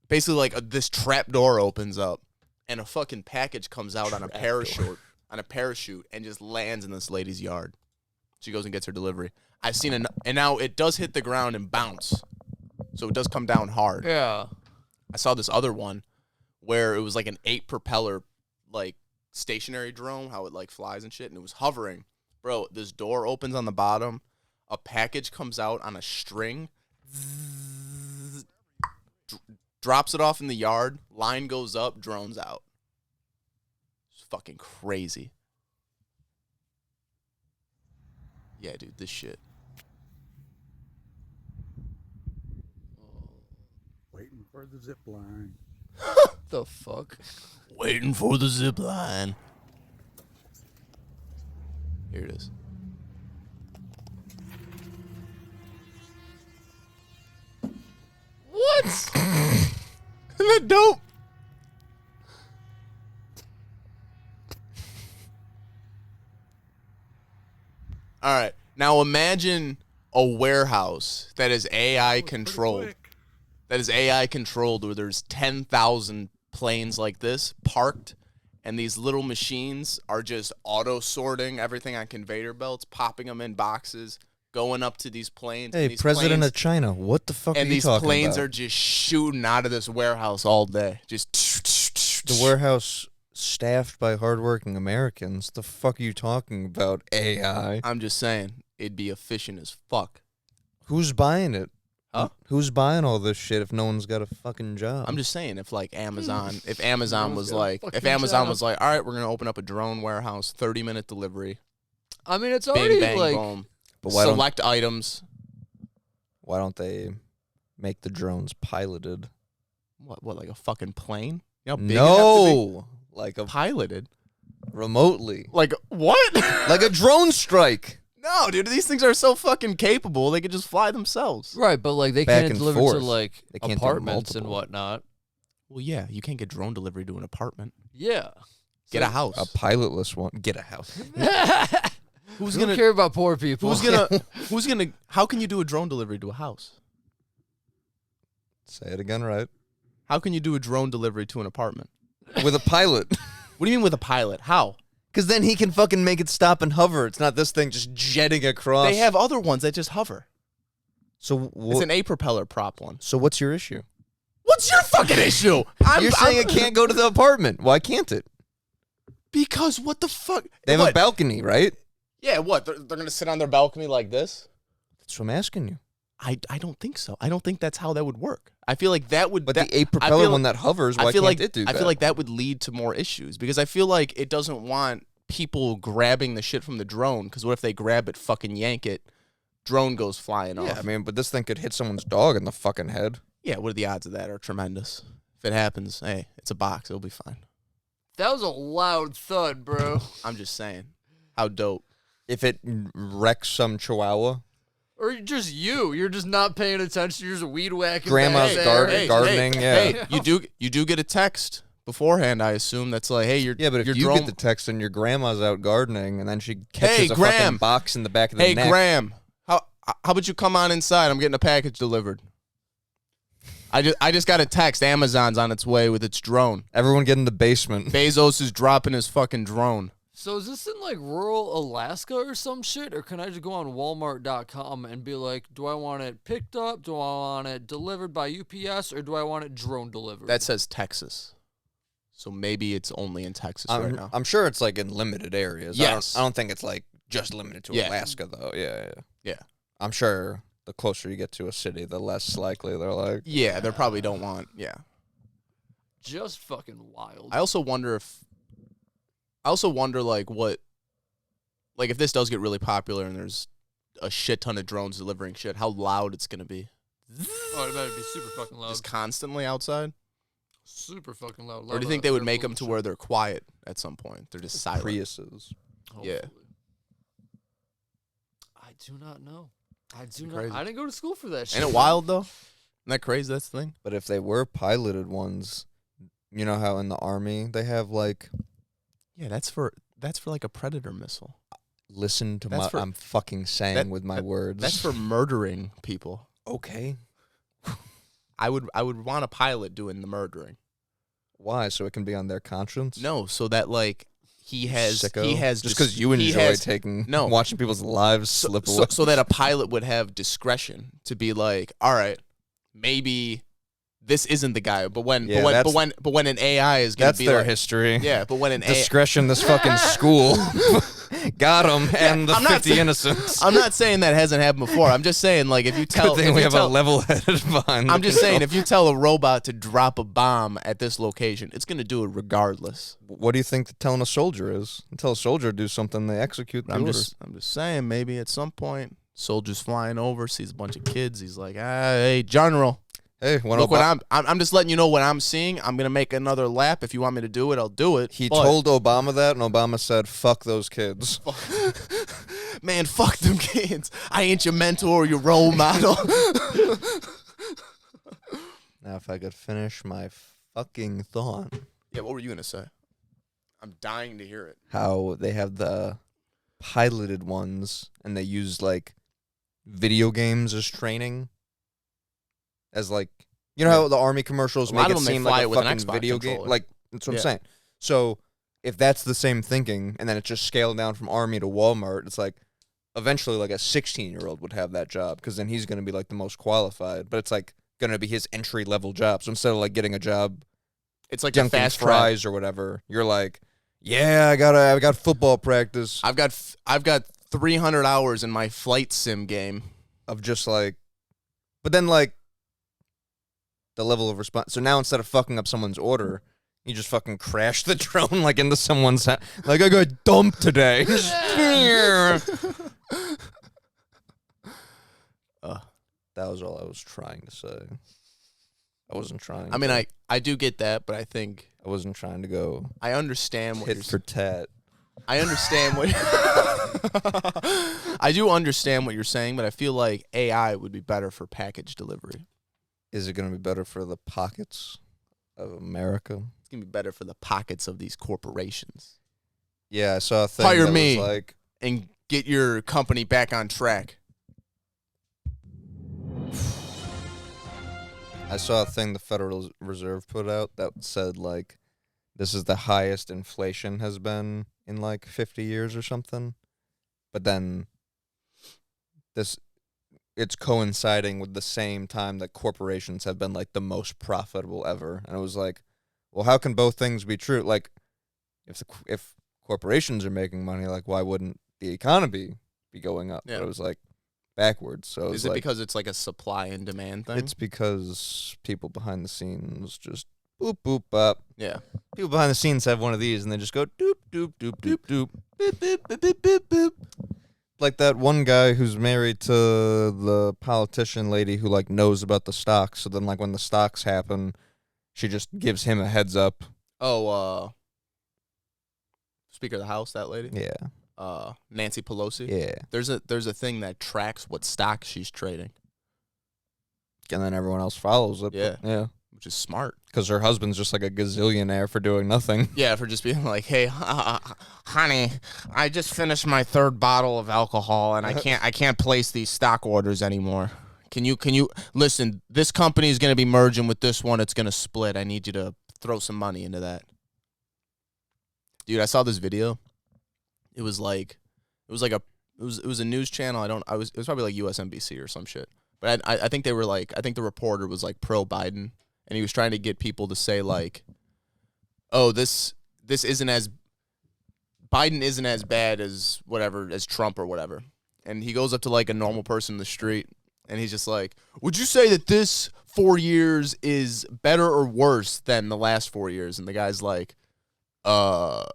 Speaker 3: basically like this trap door opens up and a fucking package comes out on a parachute and just lands in this lady's yard. She goes and gets her delivery. I've seen and now it does hit the ground and bounce. So it does come down hard.
Speaker 2: yeah.
Speaker 3: I saw this other one where it was like an 8 propeller like stationary drone, how it like flies and shit, and it was hovering. Bro, this door opens on the bottom, a package comes out on a string, drops it off in the yard, line goes up, drones out. It's fucking crazy. Yeah, dude, this shit.
Speaker 8: Waiting for the zip line.
Speaker 2: The fuck?
Speaker 3: Waiting for the zip line. Here it is.
Speaker 2: What?
Speaker 3: Isn't that dope? All right. Now imagine a warehouse that is AI controlled. That is AI controlled where there's 10,000 planes like this parked, and these little machines are just auto sorting everything on conveyor belts, popping them in boxes, going up to these planes.
Speaker 1: Hey,
Speaker 3: and these
Speaker 1: President
Speaker 3: planes,
Speaker 1: of China, what the fuck are
Speaker 3: and
Speaker 1: you
Speaker 3: these
Speaker 1: talking
Speaker 3: planes
Speaker 1: about?
Speaker 3: are just shooting out of this warehouse all day. Just
Speaker 1: The warehouse staffed by hardworking Americans. The fuck are you talking about, AI?
Speaker 3: I'm just saying, it'd be efficient as fuck.
Speaker 1: Who's buying it?
Speaker 3: Huh?
Speaker 1: Who's buying all this shit if no one's got a fucking job?
Speaker 3: I'm just saying, if like Amazon, if Amazon was
Speaker 2: got a
Speaker 3: like, if
Speaker 2: fucking
Speaker 3: Amazon
Speaker 2: job.
Speaker 3: was like, all right, we're gonna open up a drone warehouse, 30-minute delivery,
Speaker 2: I mean, it's
Speaker 3: bing
Speaker 2: already
Speaker 3: bang
Speaker 2: like
Speaker 3: boom,
Speaker 1: But why don't
Speaker 3: select items.
Speaker 1: why don't they make the drones piloted?
Speaker 3: What like a fucking plane? You know how big it'd have to be?
Speaker 1: No, like a
Speaker 3: Piloted.
Speaker 1: remotely,
Speaker 3: Like what?
Speaker 1: like a drone strike.
Speaker 3: No, dude, these things are so fucking capable. They could just fly themselves.
Speaker 2: right, but like they
Speaker 1: Back
Speaker 2: can't
Speaker 1: and
Speaker 2: deliver
Speaker 1: forth.
Speaker 2: to like
Speaker 1: They can't do
Speaker 2: apartments and
Speaker 1: multiple.
Speaker 2: whatnot.
Speaker 3: Well, yeah, you can't get drone delivery to an apartment.
Speaker 2: Yeah.
Speaker 3: Get a house.
Speaker 1: A pilotless one. Get a house.
Speaker 3: Who's
Speaker 2: We don't
Speaker 3: gonna?
Speaker 2: care about poor people.
Speaker 3: Who's gonna? Who's gonna? How can you do a drone delivery to a house?
Speaker 1: Say it again, right?
Speaker 3: How can you do a drone delivery to an apartment?
Speaker 1: With a pilot.
Speaker 3: What do you mean with a pilot? How?
Speaker 1: Because then he can fucking make it stop and hover. It's not this thing just jetting across.
Speaker 3: They have other ones that just hover.
Speaker 1: So
Speaker 3: It's an A propeller prop one.
Speaker 1: So what's your issue?
Speaker 3: What's your fucking issue?
Speaker 1: You're saying it can't go to the apartment. Why can't it?
Speaker 3: Because what the fuck?
Speaker 1: They have
Speaker 3: What?
Speaker 1: a balcony, right?
Speaker 3: Yeah, what? They're gonna sit on their balcony like this?
Speaker 1: That's what I'm asking you.
Speaker 3: I don't think so. I don't think that's how that would work. I feel like that would.
Speaker 1: But
Speaker 3: that,
Speaker 1: the A
Speaker 3: I
Speaker 1: propeller
Speaker 3: feel
Speaker 1: one
Speaker 3: like-
Speaker 1: that hovers,
Speaker 3: I
Speaker 1: why
Speaker 3: feel
Speaker 1: can't
Speaker 3: like
Speaker 1: it do that?
Speaker 3: I feel like that would lead to more issues because I feel like it doesn't want people grabbing the shit from the drone. Because what if they grab it, fucking yank it, drone goes flying
Speaker 1: Yeah,
Speaker 3: off?
Speaker 1: I mean, but this thing could hit someone's dog in the fucking head.
Speaker 3: Yeah, what are the odds of that? Are tremendous. If it happens, hey, it's a box. It'll be fine.
Speaker 2: That was a loud thud, bro.
Speaker 3: I'm just saying, how dope.
Speaker 1: If it wrecks some chihuahua,
Speaker 2: Or just you're just not paying attention. You're just weed whacking.
Speaker 1: Grandma's
Speaker 2: back
Speaker 1: gar-
Speaker 2: there.
Speaker 1: gardening, yeah.
Speaker 3: Hey, you do get a text beforehand. I assume that's like, hey,
Speaker 1: yeah, but if
Speaker 3: your
Speaker 1: you
Speaker 3: drone.
Speaker 1: get the text and your grandma's out gardening and then she catches a
Speaker 3: Graham.
Speaker 1: fucking box in the back of the
Speaker 3: Hey,
Speaker 1: neck.
Speaker 3: Graham, how about you come on inside? I'm getting a package delivered. I just got a text. Amazon's on its way with its drone.
Speaker 1: Everyone get in the basement.
Speaker 3: Bezos is dropping his fucking drone.
Speaker 2: So is this in like rural Alaska or some shit? Or can I just go on Walmart.com and be like, do I want it picked up? Do I want it delivered by UPS? Or do I want it drone delivered?
Speaker 3: That says Texas. So maybe it's only in Texas right now.
Speaker 1: I'm sure it's like in limited areas.
Speaker 3: Yes.
Speaker 1: I don't think it's like just limited to
Speaker 3: Yeah.
Speaker 1: Alaska though. Yeah.
Speaker 3: Yeah.
Speaker 1: I'm sure the closer you get to a city, the less likely they're like.
Speaker 3: Yeah, they probably don't want. Yeah.
Speaker 2: just fucking wild.
Speaker 3: I also wonder like what, like if this does get really popular and there's a shit ton of drones delivering shit, how loud it's gonna be.
Speaker 2: Oh, it better be super fucking loud.
Speaker 3: Just constantly outside.
Speaker 2: Super fucking loud.
Speaker 3: Or do you think they would make them to where they're quiet at some point? They're just silent.
Speaker 1: Priuses.
Speaker 3: Yeah.
Speaker 2: I do not know. I do not.
Speaker 3: crazy.
Speaker 2: I didn't go to school for that shit.
Speaker 3: Ain't it wild though? Isn't that crazy? That's the thing.
Speaker 1: But if they were piloted ones, you know how in the army they have like
Speaker 3: Yeah, that's for like a Predator missile.
Speaker 1: listen to
Speaker 3: That's
Speaker 1: my
Speaker 3: for-
Speaker 1: I'm fucking saying
Speaker 3: that-
Speaker 1: with my
Speaker 3: that-
Speaker 1: words.
Speaker 3: That's for murdering people.
Speaker 1: okay.
Speaker 3: I would want a pilot doing the murdering.
Speaker 1: Why? So it can be on their conscience?
Speaker 3: No, so that like he has
Speaker 1: Sicko?
Speaker 3: just
Speaker 1: because you
Speaker 3: he
Speaker 1: enjoy
Speaker 3: has-
Speaker 1: taking
Speaker 3: No.
Speaker 1: watching people's lives slip away.
Speaker 3: so that a pilot would have discretion to be like, all right, maybe this isn't the guy, but when an AI is gonna
Speaker 1: That's
Speaker 3: be
Speaker 1: their
Speaker 3: like,
Speaker 1: history.
Speaker 3: yeah, but when an AI,
Speaker 1: Discretion, this fucking school got him, and the
Speaker 3: I'm not
Speaker 1: 50
Speaker 3: saying-
Speaker 1: innocents.
Speaker 3: I'm not saying that hasn't happened before. I'm just saying like if you tell,
Speaker 1: Good thing
Speaker 3: if
Speaker 1: we
Speaker 3: you
Speaker 1: have
Speaker 3: tell
Speaker 1: a level-headed behind.
Speaker 3: I'm
Speaker 1: the
Speaker 3: just saying,
Speaker 1: control.
Speaker 3: if you tell a robot to drop a bomb at this location, it's going to do it regardless.
Speaker 1: What do you think telling a soldier is? Tell a soldier to do something, they execute the
Speaker 3: I'm
Speaker 1: order.
Speaker 3: just saying, maybe at some point, soldier's flying over, sees a bunch of kids. He's like, hey, General,
Speaker 1: Hey,
Speaker 3: look what I'm just letting you know what I'm seeing. I'm going to make another lap. If you want me to do it, I'll do it.
Speaker 1: He
Speaker 3: But,
Speaker 1: told Obama that, and Obama said, "Fuck those kids."
Speaker 3: man, fuck them kids. I ain't your mentor or your role model.
Speaker 1: Now, if I could finish my fucking thought,
Speaker 3: Yeah, what were you going to say? I'm dying to hear it.
Speaker 1: how they have the piloted ones, and they use like video games as training, as like You know how the Army commercials
Speaker 3: A lot
Speaker 1: make
Speaker 3: of
Speaker 1: it
Speaker 3: them, they
Speaker 1: seem
Speaker 3: fly
Speaker 1: like
Speaker 3: it
Speaker 1: a
Speaker 3: with an
Speaker 1: fucking
Speaker 3: Xbox
Speaker 1: video game?
Speaker 3: controller.
Speaker 1: Like, that's what I'm
Speaker 3: Yeah.
Speaker 1: saying. So if that's the same thinking, and then it's just scaled down from Army to Walmart, it's like eventually like a 16-year-old would have that job because then he's going to be like the most qualified. But it's like going to be his entry-level job. So instead of like getting a job
Speaker 3: It's like the
Speaker 1: dunking
Speaker 3: fast
Speaker 1: fries
Speaker 3: track.
Speaker 1: or whatever, you're like, yeah, I got football practice
Speaker 3: I've got 300 hours in my flight sim game.
Speaker 1: of just like, but then like the level of response. So now instead of fucking up someone's order, you just fucking crash the drone like into someone's house. Like, I got dumped today. That was all I was trying to say. I wasn't trying.
Speaker 3: I mean, I do get that, but I think
Speaker 1: I wasn't trying to go
Speaker 3: I understand what you're
Speaker 1: tit for tat.
Speaker 3: I understand what I do understand what you're saying, but I feel like AI would be better for package delivery.
Speaker 1: Is it going to be better for the pockets of America?
Speaker 3: It's gonna be better for the pockets of these corporations.
Speaker 1: Yeah, I saw a thing
Speaker 3: Hire
Speaker 1: that
Speaker 3: me.
Speaker 1: was like,
Speaker 3: And get your company back on track.
Speaker 1: I saw a thing the Federal Reserve put out that said like, this is the highest inflation has been in like 50 years or something. But then it's coinciding with the same time that corporations have been like the most profitable ever. And it was like, well, how can both things be true? Like, if corporations are making money, like, why wouldn't the economy be going up?
Speaker 3: Yeah.
Speaker 1: But it was like backwards. So
Speaker 3: Is it
Speaker 1: like,
Speaker 3: because it's like a supply and demand thing?
Speaker 1: it's because people behind the scenes just boop boop up.
Speaker 3: Yeah.
Speaker 1: People behind the scenes have one of these and they just go doop doop doop doop doop boop boop boop boop boop boop. Like that one guy who's married to the politician lady who like knows about the stocks. So then like when the stocks happen, she just gives him a heads up.
Speaker 3: Oh, Speaker of the House, that lady?
Speaker 1: Yeah.
Speaker 3: Nancy Pelosi?
Speaker 1: Yeah.
Speaker 3: There's a thing that tracks what stock she's trading.
Speaker 1: And then everyone else follows it.
Speaker 3: Yeah.
Speaker 1: Yeah.
Speaker 3: Which is smart.
Speaker 1: Because her husband's just like a gazillionaire for doing nothing.
Speaker 3: Yeah, for just being like, "Hey, honey, I just finished my third bottle of alcohol, and I can't place these stock orders anymore. Can you listen? This company is going to be merging with this one. It's going to split. I need you to throw some money into that." Dude, I saw this video. It was a news channel. It was probably like USNBC or some shit. But I think they were like, I think the reporter was like pro Biden. And he was trying to get people to say like, "Oh, this isn't as Biden isn't as bad as whatever as Trump or whatever." And he goes up to like a normal person in the street, and he's just like, "Would you say that this 4 years is better or worse than the last 4 years?" And the guy's like, I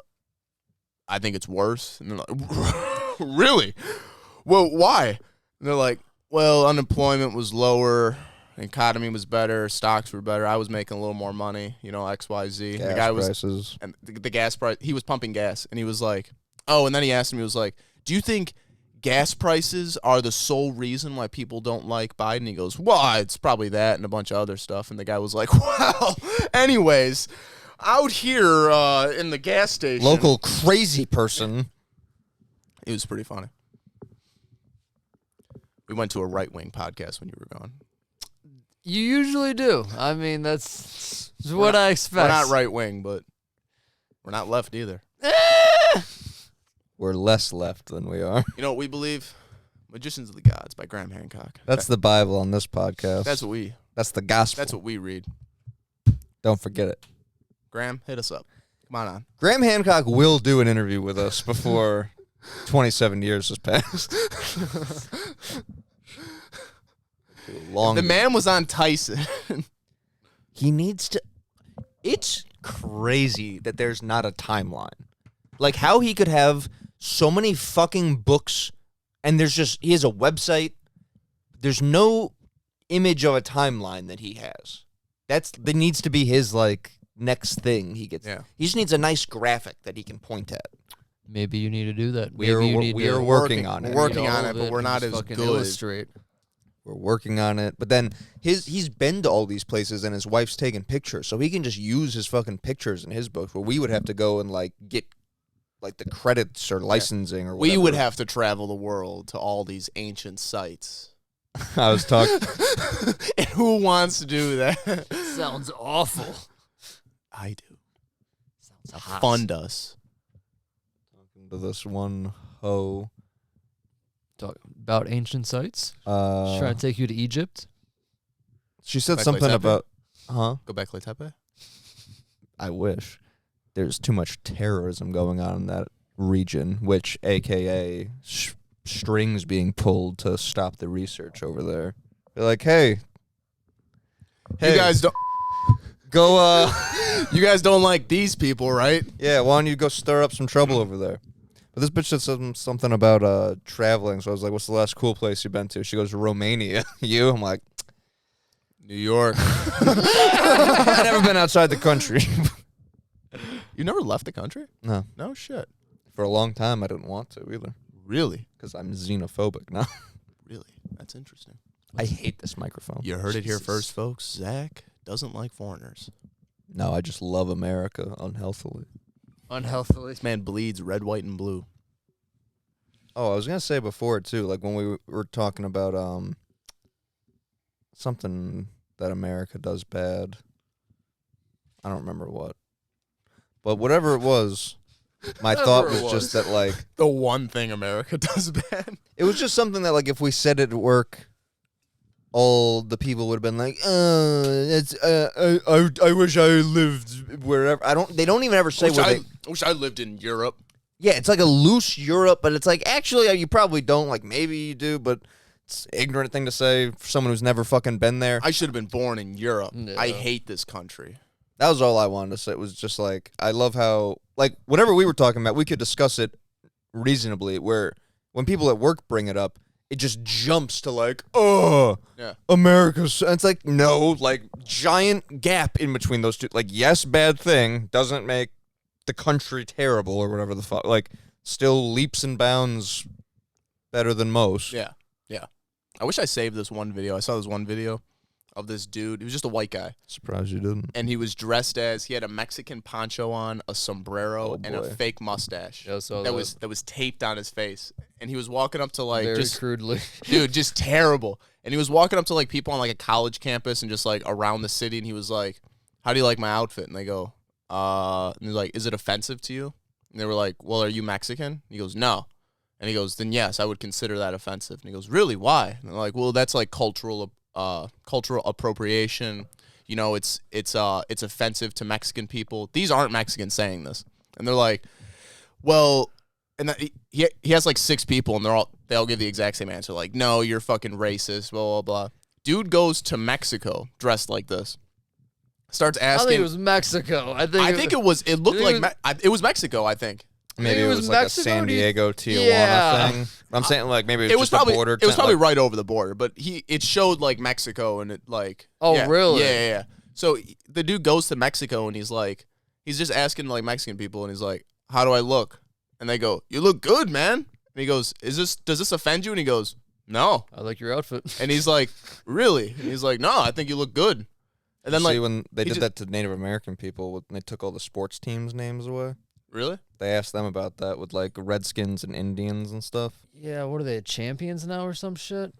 Speaker 3: think it's worse." And they're like, "Really? Well, why?" And they're like, "Well, unemployment was lower. Economy was better, stocks were better. I was making a little more money, XYZ."
Speaker 1: Gas
Speaker 3: the guy was
Speaker 1: prices.
Speaker 3: and the gas price. He was pumping gas, and he was like, "Oh," and then he asked him, he was like, "Do you think gas prices are the sole reason why people don't like Biden?" He goes, "Well, it's probably that and a bunch of other stuff." And the guy was like, "Well, anyways, out here in the gas station,
Speaker 1: Local crazy person.
Speaker 3: It was pretty funny. We went to a right-wing podcast when you were gone.
Speaker 2: You usually do. I mean, that's what I expect.
Speaker 3: We're not right-wing, but we're not left either.
Speaker 1: We're less left than we are.
Speaker 3: You know what we believe? Magicians of the Gods by Graham Hancock.
Speaker 1: That's the Bible on this podcast.
Speaker 3: That's what we.
Speaker 1: That's the gospel.
Speaker 3: That's what we read.
Speaker 1: Don't forget it.
Speaker 3: Graham, hit us up. Come on.
Speaker 1: Graham Hancock will do an interview with us before 27 years has passed. Long.
Speaker 3: The man was on Tyson.
Speaker 1: He needs to. It's crazy that there's not a timeline. Like how he could have so many fucking books, and he has a website. There's no image of a timeline that he has. That needs to be his like next thing he gets.
Speaker 3: Yeah.
Speaker 1: He just needs a nice graphic that he can point at.
Speaker 2: Maybe you need to do that.
Speaker 1: We are working on it.
Speaker 3: We're working on it, but we're not as good.
Speaker 2: Illustrate.
Speaker 1: We're working on it. But then he's been to all these places and his wife's taking pictures. So he can just use his fucking pictures in his books where we would have to go and like get like the credits or licensing or whatever.
Speaker 3: We would have to travel the world to all these ancient sites.
Speaker 1: I was talking.
Speaker 3: And who wants to do that?
Speaker 2: Sounds awful.
Speaker 3: I do.
Speaker 2: Sounds hot.
Speaker 3: Fund us.
Speaker 1: To this one hoe.
Speaker 2: Talk about ancient sites. She's trying to take you to Egypt.
Speaker 1: She said
Speaker 3: Back
Speaker 1: something
Speaker 3: Tepe?
Speaker 1: about, huh?
Speaker 3: Go back to Tepe.
Speaker 1: I wish. There's too much terrorism going on in that region, which AKA strings being pulled to stop the research over there. They're like, hey,
Speaker 3: You guys don't.
Speaker 1: go,
Speaker 3: You guys don't like these people, right?
Speaker 1: yeah, why don't you go stir up some trouble over there? But this bitch said something about traveling, so I was like, what's the last cool place you've been to? She goes, Romania. You? I'm like,
Speaker 3: New York.
Speaker 1: I've never been outside the country.
Speaker 3: You never left the country?
Speaker 1: No.
Speaker 3: No shit.
Speaker 1: For a long time, I didn't want to either.
Speaker 3: Really?
Speaker 1: Because I'm xenophobic now.
Speaker 3: Really? That's interesting.
Speaker 1: I hate this microphone.
Speaker 3: You heard it here
Speaker 1: Jesus.
Speaker 3: first, folks. Zach doesn't like foreigners.
Speaker 1: No, I just love America unhealthily.
Speaker 2: Unhealthily.
Speaker 3: This man bleeds red, white, and blue.
Speaker 1: Oh, I was going to say before, too, like when we were talking about something that America does bad. I don't remember what. But whatever it was, my thought was just that, like...
Speaker 3: The one thing America does bad.
Speaker 1: It was just something that, like, if we said it at work, all the people would have been like, I wish I lived wherever. They don't even ever say where
Speaker 3: I wish I lived in Europe.
Speaker 1: Yeah, it's like a loose Europe, but it's like, actually, you probably don't. Like, maybe you do, but it's an ignorant thing to say for someone who's never fucking been there.
Speaker 3: I should have been born in Europe.
Speaker 2: Yeah.
Speaker 3: I hate this country.
Speaker 1: That was all I wanted to say. It was just like, I love how, like, whatever we were talking about, we could discuss it reasonably, where when people at work bring it up, it just jumps to like, oh,
Speaker 3: Yeah.
Speaker 1: America's. And it's like, no, like, giant gap in between those two. Like, yes, bad thing doesn't make the country terrible or whatever the fuck. Like, still leaps and bounds better than most.
Speaker 3: Yeah. Yeah. I wish I saved this one video. I saw this one video of this dude. He was just a white guy.
Speaker 1: Surprised you didn't.
Speaker 3: And he was dressed as, he had a Mexican poncho on, a sombrero, and a
Speaker 1: boy.
Speaker 3: fake mustache.
Speaker 2: Yeah, I saw
Speaker 3: that
Speaker 2: that.
Speaker 3: was taped on his face. And he was walking up to like
Speaker 2: Very
Speaker 3: just
Speaker 2: crudely.
Speaker 3: dude, just terrible. And he was walking up to like people on like a college campus and just like around the city, and he was like, how do you like my outfit? And they go, and he's like, is it offensive to you? And they were like, well, are you Mexican? And he goes, no. And he goes, then yes, I would consider that offensive. And he goes, really? Why? And they're like, well, that's like cultural appropriation. You know, it's offensive to Mexican people. These aren't Mexicans saying this. And they're like, well, and he has like 6 people, and they all give the exact same answer. Like, no, you're fucking racist, blah, blah, blah. Dude goes to Mexico dressed like this. Starts
Speaker 2: I
Speaker 3: asking.
Speaker 2: think it was Mexico.
Speaker 3: It looked like it was Mexico, I think.
Speaker 1: Maybe it was like
Speaker 2: Mexico,
Speaker 1: a San
Speaker 2: do you-
Speaker 1: Diego, Tijuana
Speaker 2: Yeah.
Speaker 1: thing. I'm saying, like, maybe
Speaker 3: It was
Speaker 1: just
Speaker 3: probably
Speaker 1: a border.
Speaker 3: it was probably
Speaker 1: like,
Speaker 3: right over the border, but it showed like Mexico, and it like
Speaker 2: Oh,
Speaker 3: yeah,
Speaker 2: really?
Speaker 3: yeah. So the dude goes to Mexico, and he's just asking like Mexican people, and he's like, how do I look? And they go, you look good, man. And he goes, does this offend you? And he goes, no.
Speaker 2: I like your outfit.
Speaker 3: And he's like, really? And he's like, no, I think you look good. And then
Speaker 1: see,
Speaker 3: like,
Speaker 1: when they
Speaker 3: he
Speaker 1: did
Speaker 3: just-
Speaker 1: that to Native American people, when they took all the sports teams' names away,
Speaker 3: really?
Speaker 1: they asked them about that with like Redskins and Indians and stuff.
Speaker 2: Yeah, what are they, champions now or some shit?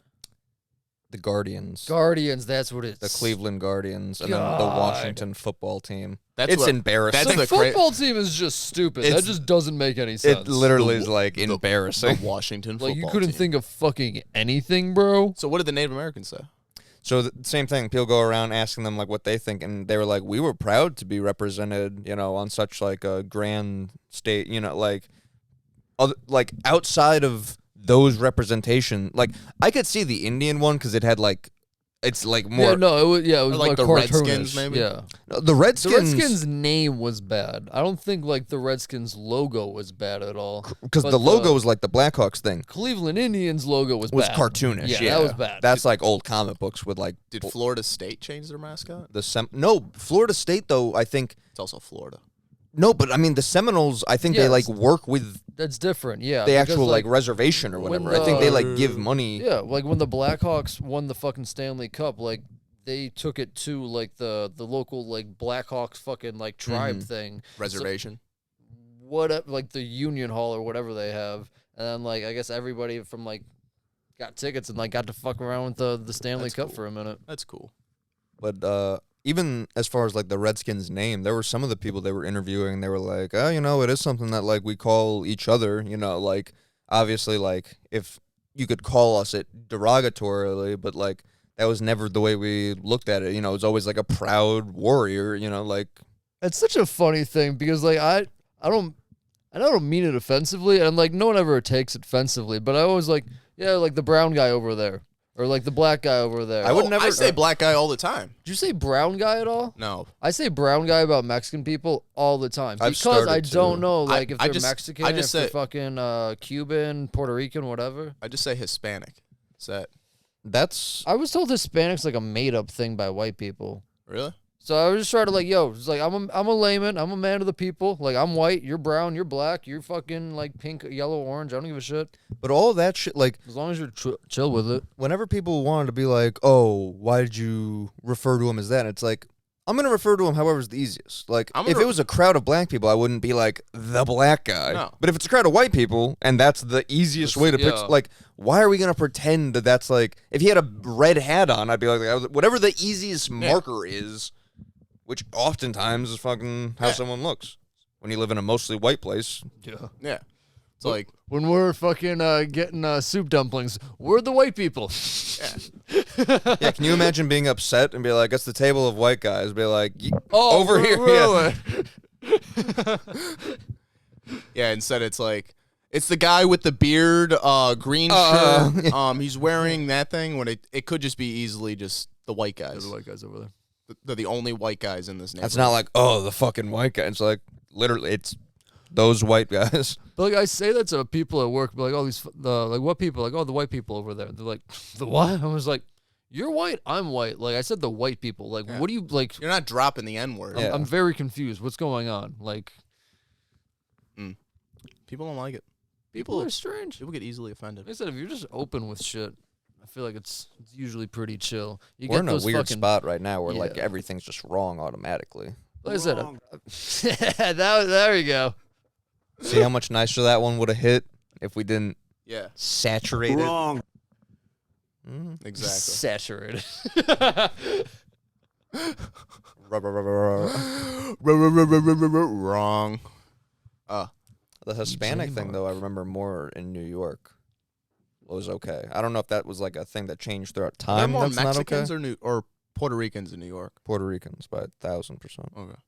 Speaker 1: The Guardians,
Speaker 2: Guardians, that's what it's.
Speaker 1: the Cleveland Guardians, and then the
Speaker 2: God.
Speaker 1: Washington football team.
Speaker 3: That's
Speaker 1: It's
Speaker 3: what-
Speaker 1: embarrassing.
Speaker 3: that's
Speaker 2: The
Speaker 3: the cra-
Speaker 2: football team is just stupid. That
Speaker 1: It's-
Speaker 2: just doesn't make any sense.
Speaker 1: It literally
Speaker 3: The-
Speaker 1: is like
Speaker 3: the
Speaker 1: embarrassing.
Speaker 3: The Washington football
Speaker 2: like, you couldn't
Speaker 3: team.
Speaker 2: think of fucking anything, bro.
Speaker 3: So what did the Native Americans say?
Speaker 1: So the same thing. People go around asking them like what they think, and they were like, "We were proud to be represented, you know, on such like a grand state, you know, like outside of those representation. Like I could see the Indian one because it had like, it's like more.
Speaker 2: Yeah, no, it was
Speaker 3: like
Speaker 2: like
Speaker 3: the
Speaker 2: cartoonish.
Speaker 3: Redskins, maybe?
Speaker 2: Yeah.
Speaker 1: The
Speaker 2: The
Speaker 1: Redskins,
Speaker 2: Redskins' name was bad. I don't think like the Redskins logo was bad at all.
Speaker 1: because
Speaker 2: But
Speaker 1: the logo was like the Blackhawks thing.
Speaker 2: Cleveland Indians logo was
Speaker 1: Was
Speaker 2: bad.
Speaker 1: cartoonish.
Speaker 2: Yeah, that was bad.
Speaker 1: That's like old comic books with like
Speaker 3: Did Florida State change their mascot?
Speaker 1: no, Florida State though. I think
Speaker 3: It's also Florida.
Speaker 1: no, but I mean the Seminoles. I think they
Speaker 2: Yes.
Speaker 1: like work with
Speaker 2: That's different. Yeah.
Speaker 1: the
Speaker 2: because,
Speaker 1: actual like reservation or
Speaker 2: when
Speaker 1: whatever. I think they like
Speaker 3: the-
Speaker 1: give money.
Speaker 2: Yeah, like when the Blackhawks won the fucking Stanley Cup, like they took it to like the local like Blackhawks fucking like tribe thing.
Speaker 3: Reservation.
Speaker 2: What like the Union Hall or whatever they have, and then like I guess everybody from like got tickets and like got to fuck around with the Stanley
Speaker 3: That's
Speaker 2: Cup
Speaker 3: cool.
Speaker 2: for a minute.
Speaker 3: That's cool.
Speaker 1: But even as far as like the Redskins name, there were some of the people they were interviewing. They were like, oh, it is something that like we call each other. Like obviously, like if you could call us it derogatorily, but like that was never the way we looked at it. It was always like a proud warrior. Like
Speaker 2: It's such a funny thing because like I don't mean it offensively, and like no one ever takes it offensively, but I always like like the brown guy over there or like the black guy over there.
Speaker 3: I say black guy all the time.
Speaker 2: Did you say brown guy at all?
Speaker 3: No.
Speaker 2: I say brown guy about Mexican people all the time
Speaker 1: I've
Speaker 2: because I
Speaker 1: started to.
Speaker 2: don't know like if
Speaker 3: I
Speaker 2: they're
Speaker 3: just-
Speaker 2: Mexican,
Speaker 3: I just
Speaker 2: if they're
Speaker 3: say-
Speaker 2: fucking Cuban, Puerto Rican, whatever.
Speaker 3: I just say Hispanic. Is that
Speaker 1: that's
Speaker 2: I was told Hispanic's like a made up thing by white people.
Speaker 3: really?
Speaker 2: So I was just trying to like, it's like I'm a layman, I'm a man of the people. Like I'm white, you're brown, you're black, you're fucking like pink, yellow, orange. I don't give a shit
Speaker 1: but all that shit like.
Speaker 2: as long as you're chill with it.
Speaker 1: Whenever people wanted to be like, oh, why did you refer to him as that? And it's like, I'm going to refer to him however's the easiest. Like,
Speaker 3: I'm
Speaker 1: if
Speaker 3: gonna-
Speaker 1: it was a crowd of black people, I wouldn't be like, the black guy.
Speaker 3: No.
Speaker 1: But if it's a crowd of white people, and that's the easiest way to pick,
Speaker 2: Yeah.
Speaker 1: like, why are we going to pretend that that's like, if he had a red hat on, I'd be like, whatever the easiest marker is, which oftentimes is fucking how someone looks. When you live in a mostly white place.
Speaker 2: Yeah.
Speaker 3: Yeah. It's like
Speaker 2: When we're fucking getting soup dumplings, we're the white people.
Speaker 1: Yeah, can you imagine being upset and be like, it's the table of white guys, be like,
Speaker 2: Oh,
Speaker 1: over here. Yeah.
Speaker 3: yeah, instead it's like it's the guy with the beard, green
Speaker 1: Uh,
Speaker 3: shirt. He's wearing that thing when it could just be easily just the white guys.
Speaker 2: There's the white guys over there.
Speaker 3: They're the only white guys in this neighborhood.
Speaker 1: It's not like, oh, the fucking white guy. It's like, literally, it's those white guys.
Speaker 2: But like I say that to people at work, like, oh, like what people? Like, oh, the white people over there. They're like, the what? I was like, you're white, I'm white. Like I said, the white people. Like, what do you like?
Speaker 3: You're not dropping the N word.
Speaker 1: Yeah.
Speaker 2: I'm very confused. What's going on? Like,
Speaker 3: People don't like it.
Speaker 2: people are strange.
Speaker 3: People get easily offended.
Speaker 2: Like I said, if you're just open with shit, I feel like it's usually pretty chill. You
Speaker 1: We're
Speaker 2: get
Speaker 1: in a
Speaker 2: those
Speaker 1: weird
Speaker 2: fucking,
Speaker 1: spot right now where, like,
Speaker 2: Yeah.
Speaker 1: everything's just wrong automatically.
Speaker 2: Like I said, there we go.
Speaker 1: See how much nicer that one would have hit if we didn't
Speaker 3: Yeah,
Speaker 1: saturate
Speaker 8: Wrong.
Speaker 1: it? Mhm.
Speaker 3: exactly.
Speaker 2: Saturated.
Speaker 3: Wrong.
Speaker 1: The Hispanic thing, though, I remember more in New York was okay. I don't know if that was like a thing that changed throughout
Speaker 3: Are there
Speaker 1: time.
Speaker 3: more
Speaker 1: That's not okay.
Speaker 3: Mexicans or Puerto Ricans in New York?
Speaker 1: Puerto Ricans by 1,000%.
Speaker 3: Okay.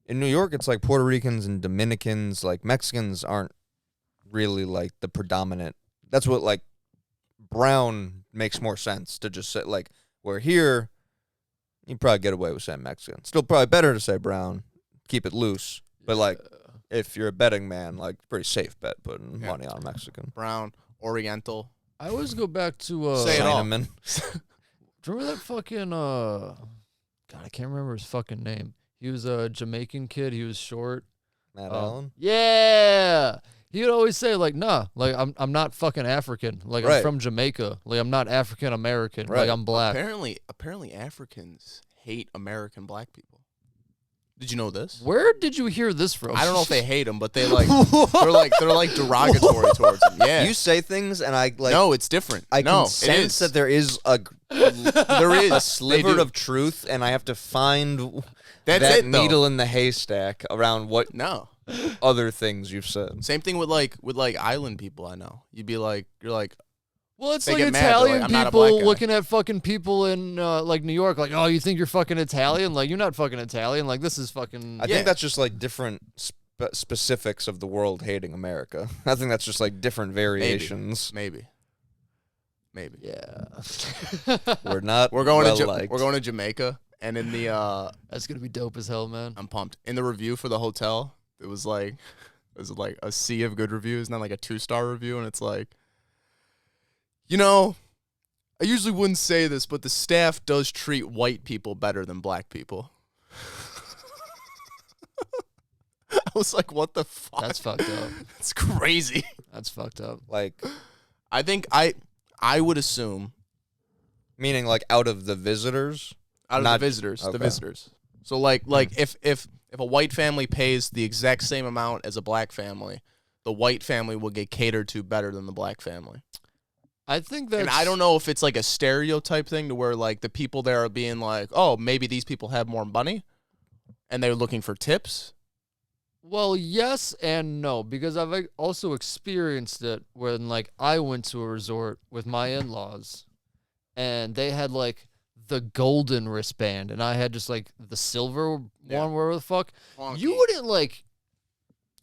Speaker 1: In New York, it's like Puerto Ricans and Dominicans. Like Mexicans aren't really like the predominant. That's what like brown makes more sense to just say. Like where here, you probably get away with saying Mexican. Still probably better to say brown. Keep it loose. But like if you're a betting man, like pretty safe bet putting money on Mexican.
Speaker 3: Brown, Oriental.
Speaker 2: I always go back to
Speaker 3: Say it all.
Speaker 1: Chinaman.
Speaker 2: do you remember that fucking God, I can't remember his fucking name. He was a Jamaican kid. He was short.
Speaker 1: Matt Allen.
Speaker 2: Yeah. He would always say like, nah, like I'm not fucking African. Like I'm
Speaker 1: Right.
Speaker 2: from Jamaica. Like I'm not African American.
Speaker 1: Right.
Speaker 2: Like I'm black.
Speaker 3: Apparently Africans hate American black people. Did you know this?
Speaker 2: Where did you hear this from?
Speaker 3: I don't know if they hate them, but they're like derogatory towards them. Yeah.
Speaker 1: You say things and I like.
Speaker 3: no, it's different.
Speaker 1: I
Speaker 3: no,
Speaker 1: can sense
Speaker 3: it is.
Speaker 1: that there is a
Speaker 3: there is
Speaker 1: a sliver
Speaker 3: do.
Speaker 1: of truth, and I have to find
Speaker 3: That's
Speaker 1: that
Speaker 3: it, though.
Speaker 1: needle in the haystack around what
Speaker 3: No.
Speaker 1: other things you've said.
Speaker 3: Same thing with island people. I know. You're like,
Speaker 2: Well, it's
Speaker 3: They
Speaker 2: like
Speaker 3: get mad, they're
Speaker 2: Italian
Speaker 3: like, "I'm not a black
Speaker 2: people
Speaker 3: guy."
Speaker 2: looking at fucking people in like New York, like, oh, you think you're fucking Italian? Like, you're not fucking Italian. Like, this is fucking.
Speaker 1: I think that's just like different specifics of the world hating America. I think that's just like different variations.
Speaker 3: maybe.
Speaker 2: Yeah.
Speaker 1: We're not.
Speaker 3: We're going
Speaker 1: well-liked.
Speaker 3: we're going to Jamaica, and in the
Speaker 2: That's gonna be dope as hell, man.
Speaker 3: I'm pumped. In the review for the hotel, it was like a sea of good reviews, not like a 2-star review, and it's like, I usually wouldn't say this, but the staff does treat white people better than black people. I was like, what the fuck?
Speaker 2: That's fucked up.
Speaker 3: That's crazy.
Speaker 2: That's fucked up.
Speaker 1: Like,
Speaker 3: I think I would assume
Speaker 1: meaning like out of the visitors.
Speaker 3: out of
Speaker 1: Not-
Speaker 3: the visitors,
Speaker 1: okay.
Speaker 3: the visitors. So like if a white family pays the exact same amount as a black family, the white family will get catered to better than the black family.
Speaker 2: I think that,
Speaker 3: and I don't know if it's like a stereotype thing to where like the people there are being like, oh, maybe these people have more money, and they're looking for tips.
Speaker 2: Well, yes and no, because I've also experienced it when like I went to a resort with my in-laws, and they had like the golden wristband, and I had just like the silver one, wherever the fuck.
Speaker 3: Funky.
Speaker 2: You wouldn't like,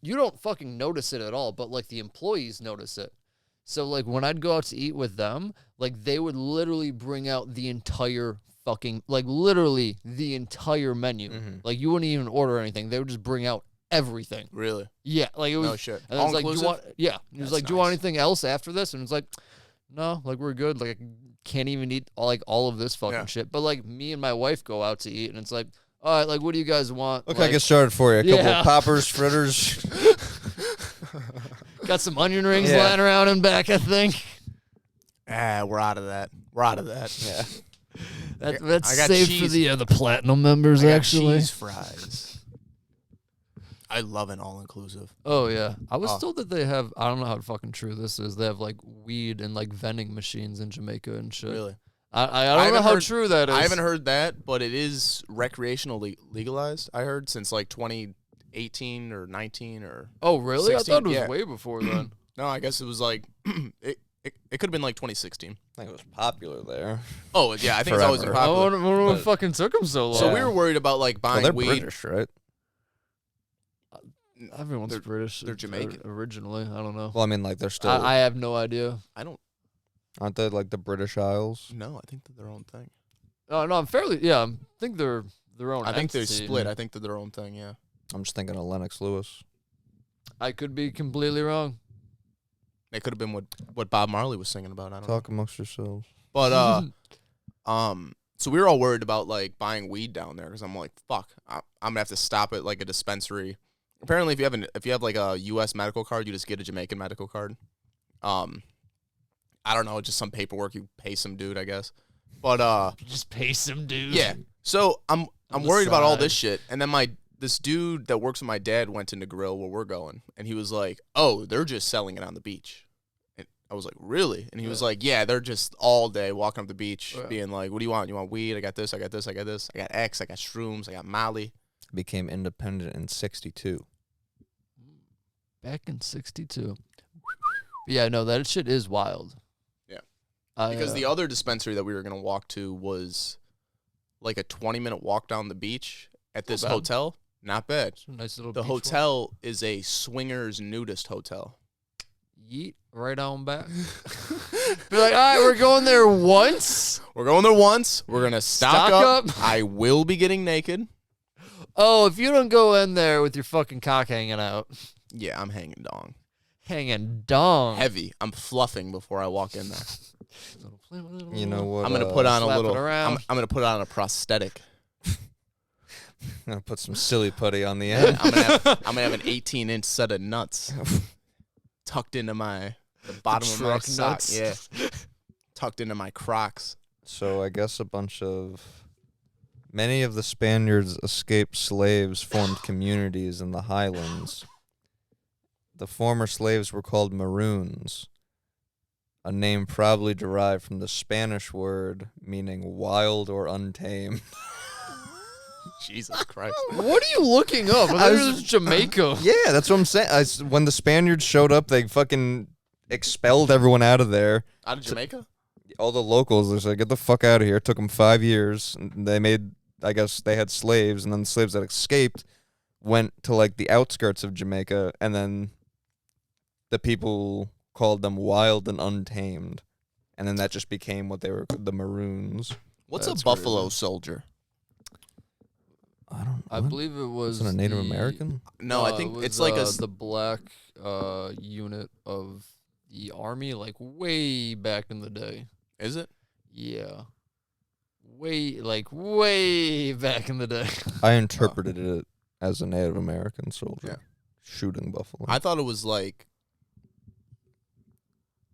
Speaker 2: you don't fucking notice it at all, but like the employees notice it. So like when I'd go out to eat with them, like they would literally bring out the entire fucking, like literally the entire menu. Like you wouldn't even order anything. They would just bring out everything.
Speaker 3: Really?
Speaker 2: Yeah, like it was.
Speaker 3: No shit.
Speaker 2: And it was like, do you want? Yeah, he was
Speaker 3: That's
Speaker 2: like, do you want
Speaker 3: nice.
Speaker 2: anything else after this? And it's like, no, like we're good. Like I can't even eat all of this fucking shit. But like me and my wife go out to eat, and it's like, all right, like what do you guys want?
Speaker 1: Okay,
Speaker 2: like,
Speaker 1: I get started for you. A couple
Speaker 2: Yeah.
Speaker 1: of poppers, fritters.
Speaker 2: got some onion rings
Speaker 1: Yeah.
Speaker 2: lying around in back, I think.
Speaker 3: We're out of that. We're out of that.
Speaker 1: Yeah.
Speaker 2: That's
Speaker 3: I got
Speaker 2: saved
Speaker 3: cheese.
Speaker 2: for the platinum members,
Speaker 3: I got
Speaker 2: actually.
Speaker 3: cheese fries. I love an all-inclusive.
Speaker 2: Oh yeah, I was
Speaker 3: Oh.
Speaker 2: told that they have. I don't know how fucking true this is. They have like weed and like vending machines in Jamaica and shit.
Speaker 3: Really?
Speaker 2: I don't know how true that is.
Speaker 3: I haven't heard that, but it is recreationally legalized. I heard since like 2018 or 19 or.
Speaker 2: Oh really?
Speaker 3: 16,
Speaker 2: I thought it was
Speaker 3: yeah.
Speaker 2: way before then.
Speaker 3: No, I guess it was like it could have been like 2016.
Speaker 1: I think it was popular there.
Speaker 3: Oh yeah, I think it's always been
Speaker 1: Forever.
Speaker 2: I
Speaker 3: popular.
Speaker 2: wonder what fucking took them so long.
Speaker 3: So we were worried about like
Speaker 1: Well,
Speaker 3: buying
Speaker 1: they're
Speaker 3: weed.
Speaker 1: British, right?
Speaker 2: Everyone's
Speaker 3: They're-
Speaker 2: British.
Speaker 3: they're Jamaican.
Speaker 2: Originally. I don't know.
Speaker 1: Well, I mean, like they're still
Speaker 2: I have no idea.
Speaker 3: I don't
Speaker 1: aren't they like the British Isles?
Speaker 3: know. I think they're their own thing.
Speaker 2: Oh no, I'm fairly. Yeah, I think they're their own.
Speaker 3: I think they're
Speaker 2: entity.
Speaker 3: split. I think they're their own thing. Yeah.
Speaker 1: I'm just thinking of Lennox Lewis.
Speaker 2: I could be completely wrong.
Speaker 3: It could have been what Bob Marley was singing about. I don't know.
Speaker 1: Talk amongst yourselves.
Speaker 3: But so we were all worried about like buying weed down there because I'm like, fuck, I'm gonna have to stop at like a dispensary. Apparently, if you have like a U.S. medical card, you just get a Jamaican medical card. I don't know, just some paperwork. You pay some dude, I guess. But
Speaker 2: Just pay some dude.
Speaker 3: yeah. So I'm
Speaker 2: On the
Speaker 3: worried about all
Speaker 2: side.
Speaker 3: this shit, and then this dude that works with my dad went in the grill where we're going, and he was like, "Oh, they're just selling it on the beach." And I was like, "Really?" And he was like, "Yeah, they're just all day walking up the beach,
Speaker 2: Yeah.
Speaker 3: being like, what do you want? You want weed? I got this. I got this. I got this. I got X. I got shrooms. I got Molly."
Speaker 1: Became independent in '62.
Speaker 2: Back in '62. Yeah, no, that shit is wild.
Speaker 3: Yeah.
Speaker 2: I,
Speaker 3: Because the other dispensary that we were gonna walk to was like a 20-minute walk down the beach at this
Speaker 2: bad.
Speaker 3: hotel. Not bad.
Speaker 2: it's a nice little
Speaker 3: The
Speaker 2: beach walk.
Speaker 3: hotel is a swingers nudist hotel.
Speaker 2: Yeet right on back. Be like, all right, we're going there once.
Speaker 3: We're going there once. We're gonna stock
Speaker 2: Stock
Speaker 3: up. I will be getting naked.
Speaker 2: Oh, if you don't go in there with your fucking cock hanging out,
Speaker 3: Yeah, I'm hanging dong.
Speaker 2: hanging dong.
Speaker 3: Heavy. I'm fluffing before I walk in there.
Speaker 1: You know what?
Speaker 3: I'm gonna put on a
Speaker 2: Slap it
Speaker 3: little.
Speaker 2: around.
Speaker 3: I'm gonna put on a prosthetic.
Speaker 1: I'm gonna put some silly putty on the end.
Speaker 3: I'm gonna have an 18-inch set of nuts tucked into the bottom of my
Speaker 2: truck
Speaker 3: sock.
Speaker 2: nuts.
Speaker 3: Yeah, tucked into my Crocs.
Speaker 1: So I guess many of the Spaniards' escaped slaves formed communities in the highlands. The former slaves were called Maroons, a name probably derived from the Spanish word meaning wild or untamed.
Speaker 3: Jesus Christ.
Speaker 2: What are you looking up?
Speaker 1: I was-
Speaker 2: This is Jamaica.
Speaker 1: Yeah, that's what I'm saying. When the Spaniards showed up, they fucking expelled everyone out of there.
Speaker 3: Out of Jamaica?
Speaker 1: All the locals, they said, get the fuck out of here. It took them 5 years. And they made, I guess, they had slaves, and then the slaves that escaped went to, like, the outskirts of Jamaica, and then the people called them wild and untamed. And then that just became what they were, the Maroons.
Speaker 3: What's
Speaker 2: That's
Speaker 3: a buffalo
Speaker 2: crazy.
Speaker 3: soldier?
Speaker 1: I don't
Speaker 2: I believe it was
Speaker 1: Wasn't a Native
Speaker 2: the-
Speaker 1: American?
Speaker 3: No, I
Speaker 2: it
Speaker 3: think
Speaker 2: was,
Speaker 3: it's like
Speaker 2: the black unit of the army, like way back in the day.
Speaker 3: Is it?
Speaker 2: Yeah, way back in the day.
Speaker 1: I interpreted it as a Native American soldier
Speaker 3: Yeah.
Speaker 1: shooting buffalo.
Speaker 3: I thought it was like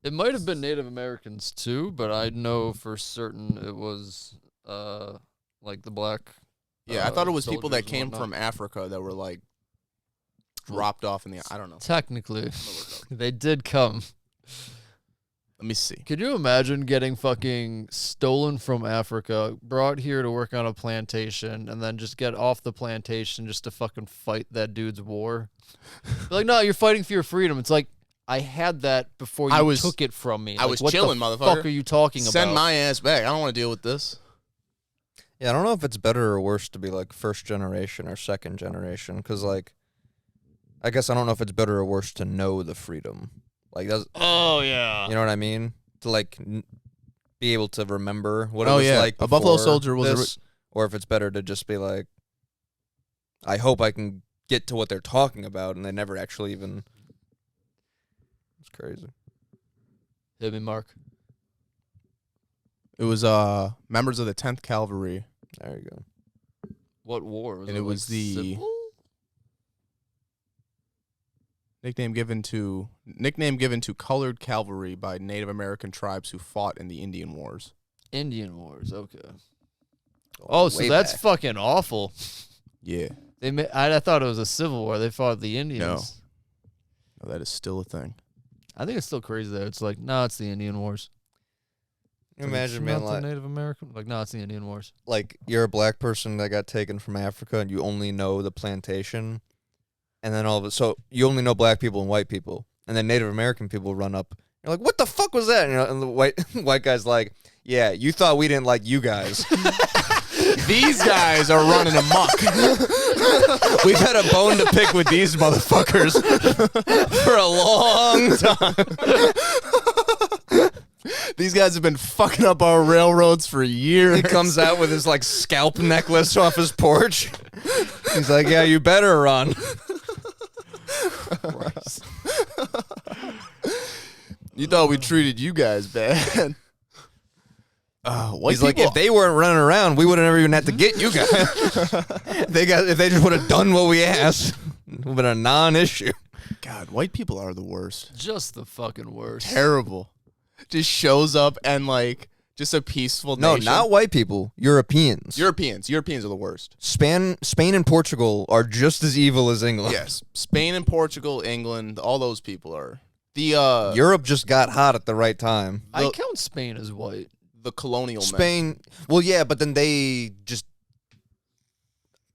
Speaker 2: It might have been Native Americans too, but I know for certain it was like the black.
Speaker 3: I thought it was people that
Speaker 2: soldiers
Speaker 3: came
Speaker 2: and
Speaker 3: from
Speaker 2: whatnot.
Speaker 3: Africa that were like dropped off in the. I don't know.
Speaker 2: Technically, they did come.
Speaker 3: Let me see.
Speaker 2: Could you imagine getting fucking stolen from Africa, brought here to work on a plantation, and then just get off the plantation just to fucking fight that dude's war? They're like, no, you're fighting for your freedom. It's like, I had that before you took it from me.
Speaker 3: I was chilling,
Speaker 2: what
Speaker 3: motherfucker.
Speaker 2: the fuck are you talking about?
Speaker 3: Send my ass back. I don't want to deal with this.
Speaker 1: Yeah, I don't know if it's better or worse to be like first generation or second generation, because like, I guess I don't know if it's better or worse to know the freedom. Like,
Speaker 2: oh yeah,
Speaker 1: you know what I mean? To like be able to remember what it
Speaker 3: Oh,
Speaker 1: was
Speaker 3: yeah.
Speaker 1: like.
Speaker 3: A Buffalo
Speaker 1: before
Speaker 3: Soldier was a
Speaker 1: this, or if it's better to just be like, I hope I can get to what they're talking about, and they never actually even. It's crazy.
Speaker 2: Hit me, Mark.
Speaker 3: It was members of the 10th Cavalry.
Speaker 1: There you go.
Speaker 2: What war?
Speaker 3: And it was the
Speaker 2: civil?
Speaker 3: nickname given to colored cavalry by Native American tribes who fought in the Indian Wars.
Speaker 2: Indian Wars. Okay. Oh, so
Speaker 1: way
Speaker 2: that's
Speaker 1: back.
Speaker 2: fucking awful.
Speaker 3: Yeah.
Speaker 2: I thought it was a civil war. They fought the Indians.
Speaker 3: No, that is still a thing.
Speaker 2: I think it's still crazy though. It's like, no, it's the Indian Wars.
Speaker 1: Can you imagine being
Speaker 2: not
Speaker 1: like,
Speaker 2: the Native American? Like, no, it's the Indian Wars.
Speaker 1: like you're a black person that got taken from Africa, and you only know the plantation, and then all of it. So you only know black people and white people, and then Native American people run up. You're like, what the fuck was that? And the white guy's like, yeah, you thought we didn't like you guys.
Speaker 3: These guys are running amok.
Speaker 1: We've had a bone to pick with these motherfuckers for a long time.
Speaker 3: These guys have been fucking up our railroads for years.
Speaker 1: He comes out with his like scalp necklace off his porch. He's like, yeah, you better run.
Speaker 3: You thought we treated you guys bad. White
Speaker 1: He's like, if they weren't running around, we would have never even had to get you guys. If they just would have done what we asked, it would have been a non-issue.
Speaker 3: God, white people are the worst.
Speaker 2: Just the fucking worst.
Speaker 3: Terrible. Just shows up and like just a peaceful
Speaker 1: No,
Speaker 3: nation.
Speaker 1: not white people. Europeans.
Speaker 3: Europeans are the worst.
Speaker 1: Spain and Portugal are just as evil as England.
Speaker 3: Yes, Spain and Portugal, England, all those people are. The
Speaker 1: Europe just got hot at the right time.
Speaker 2: I count Spain as white.
Speaker 3: the colonial men.
Speaker 1: Spain, well, yeah, but then they just,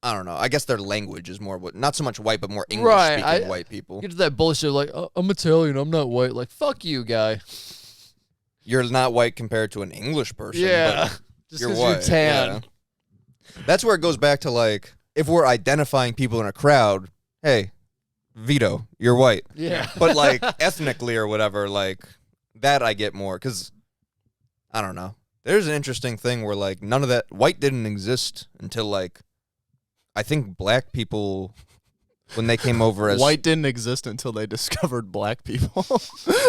Speaker 1: I don't know. I guess their language is more, not so much white, but more English-speaking white people.
Speaker 2: Get to that bullshit like, I'm Italian, I'm not white. Like, fuck you, guy.
Speaker 1: You're not white compared to an English person.
Speaker 2: Yeah.
Speaker 1: But
Speaker 2: Just
Speaker 1: you're
Speaker 2: because
Speaker 1: white.
Speaker 2: you're tan.
Speaker 1: Yeah. That's where it goes back to, like, if we're identifying people in a crowd, hey, Vito, you're white.
Speaker 2: Yeah.
Speaker 1: But, like, ethnically or whatever, like, that I get more. Because, I don't know. There's an interesting thing where, like, none of that, white didn't exist until, like, I think black people, when they came over as...
Speaker 3: White didn't exist until they discovered black people.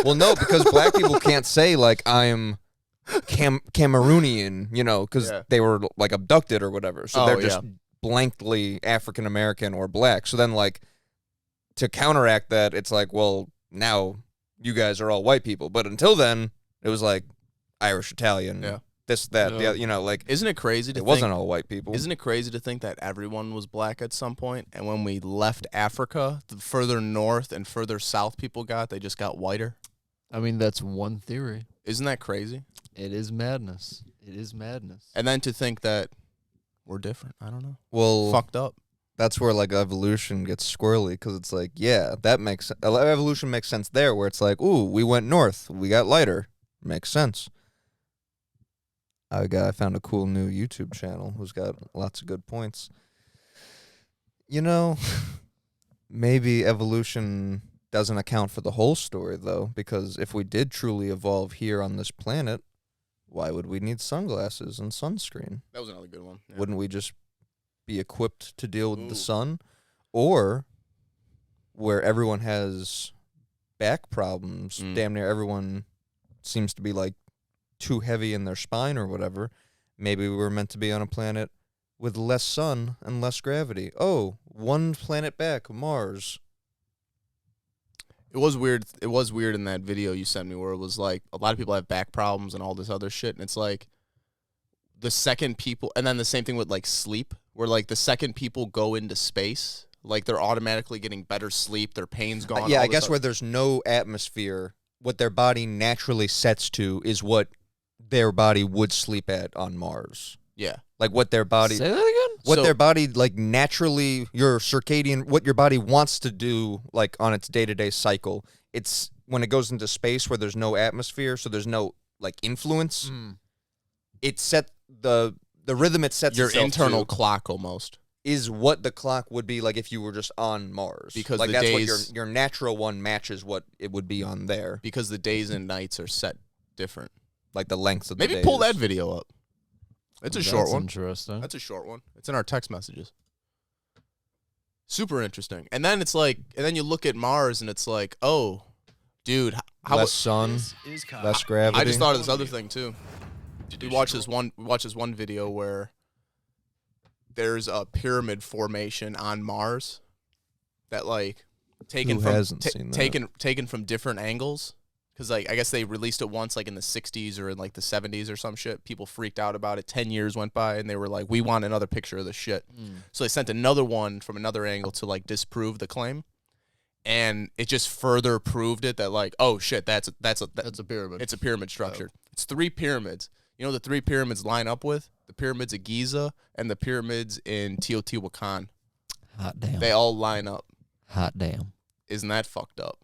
Speaker 1: Well, no, because black people can't say, like, I'm Cameroonian, you know, because they were, like, abducted or whatever. So they're just blankly African-American or black. So then, like, to counteract that, it's like, well, now you guys are all white people. But until then, it was, like, Irish, Italian, this, that, the other, you know, like...
Speaker 3: Isn't it crazy to think...
Speaker 1: It wasn't all white people.
Speaker 3: Isn't it crazy to think that everyone was black at some point, and when we left Africa, the further north and further south people got, they just got whiter?
Speaker 2: I mean, that's one theory.
Speaker 3: Isn't that crazy?
Speaker 2: It is madness. It is madness.
Speaker 3: And then to think that we're different. I don't know.
Speaker 1: Well...
Speaker 3: Fucked up.
Speaker 1: That's where, like, evolution gets squirrely, because it's like, yeah, that makes... Evolution makes sense there, where it's like, ooh, we went north, we got lighter. Makes sense. I found a cool new YouTube channel who's got lots of good points. You know, maybe evolution doesn't account for the whole story, though, because if we did truly evolve here on this planet, why would we need sunglasses and sunscreen?
Speaker 3: That was another good one. Yeah.
Speaker 1: Wouldn't we just be equipped to deal with the sun? Or where everyone has back problems, damn near everyone seems to be, like, too heavy in their spine or whatever, maybe we were meant to be on a planet with less sun and less gravity. Oh, one planet back, Mars.
Speaker 3: It was weird. It was weird in that video you sent me where it was like a lot of people have back problems and all this other shit, and it's like the second people, and then the same thing with like sleep, where like the second people go into space, like they're automatically getting better sleep, their pain's gone.
Speaker 1: Yeah,
Speaker 3: all
Speaker 1: I
Speaker 3: this
Speaker 1: guess
Speaker 3: other-
Speaker 1: where there's no atmosphere what their body naturally sets to is what their body would sleep at on Mars.
Speaker 3: Yeah.
Speaker 1: Like what their body
Speaker 2: Say that again?
Speaker 1: what their body like naturally your circadian what your body wants to do like on its day-to-day cycle. It's when it goes into space where there's no atmosphere, so there's no like influence. It set the rhythm it sets
Speaker 3: your
Speaker 1: itself
Speaker 3: internal
Speaker 1: to
Speaker 3: clock almost
Speaker 1: is what the clock would be like if you were just on Mars.
Speaker 3: Because
Speaker 1: like
Speaker 3: the
Speaker 1: that's
Speaker 3: days,
Speaker 1: what your natural one matches what it would be on there.
Speaker 3: Because the days and nights are set different.
Speaker 1: Like the lengths of
Speaker 3: Maybe
Speaker 1: the days.
Speaker 3: pull that video up. It's a short one.
Speaker 2: Interesting.
Speaker 3: That's a short one. It's in our text messages. Super interesting. And then it's like, and then you look at Mars and it's like, oh, dude, how
Speaker 1: less sun, less gravity.
Speaker 3: I just thought of this other thing too. We watch this one video where there's a pyramid formation on Mars that like taken from different angles. Because, like, I guess they released it once, like, in the 60s or in, like, the 70s or some shit. People freaked out about it. 10 years went by, and they were like, we want another picture of this shit. So they sent another one from another angle to, like, disprove the claim. And it just further proved it that, like, oh, shit, that's a pyramid. It's a pyramid structure. Oh. It's 3 pyramids. You know the 3 pyramids line up with? The pyramids of Giza and the pyramids in Teotihuacan.
Speaker 2: Hot damn.
Speaker 3: They all line up.
Speaker 2: Hot damn.
Speaker 3: Isn't that fucked up?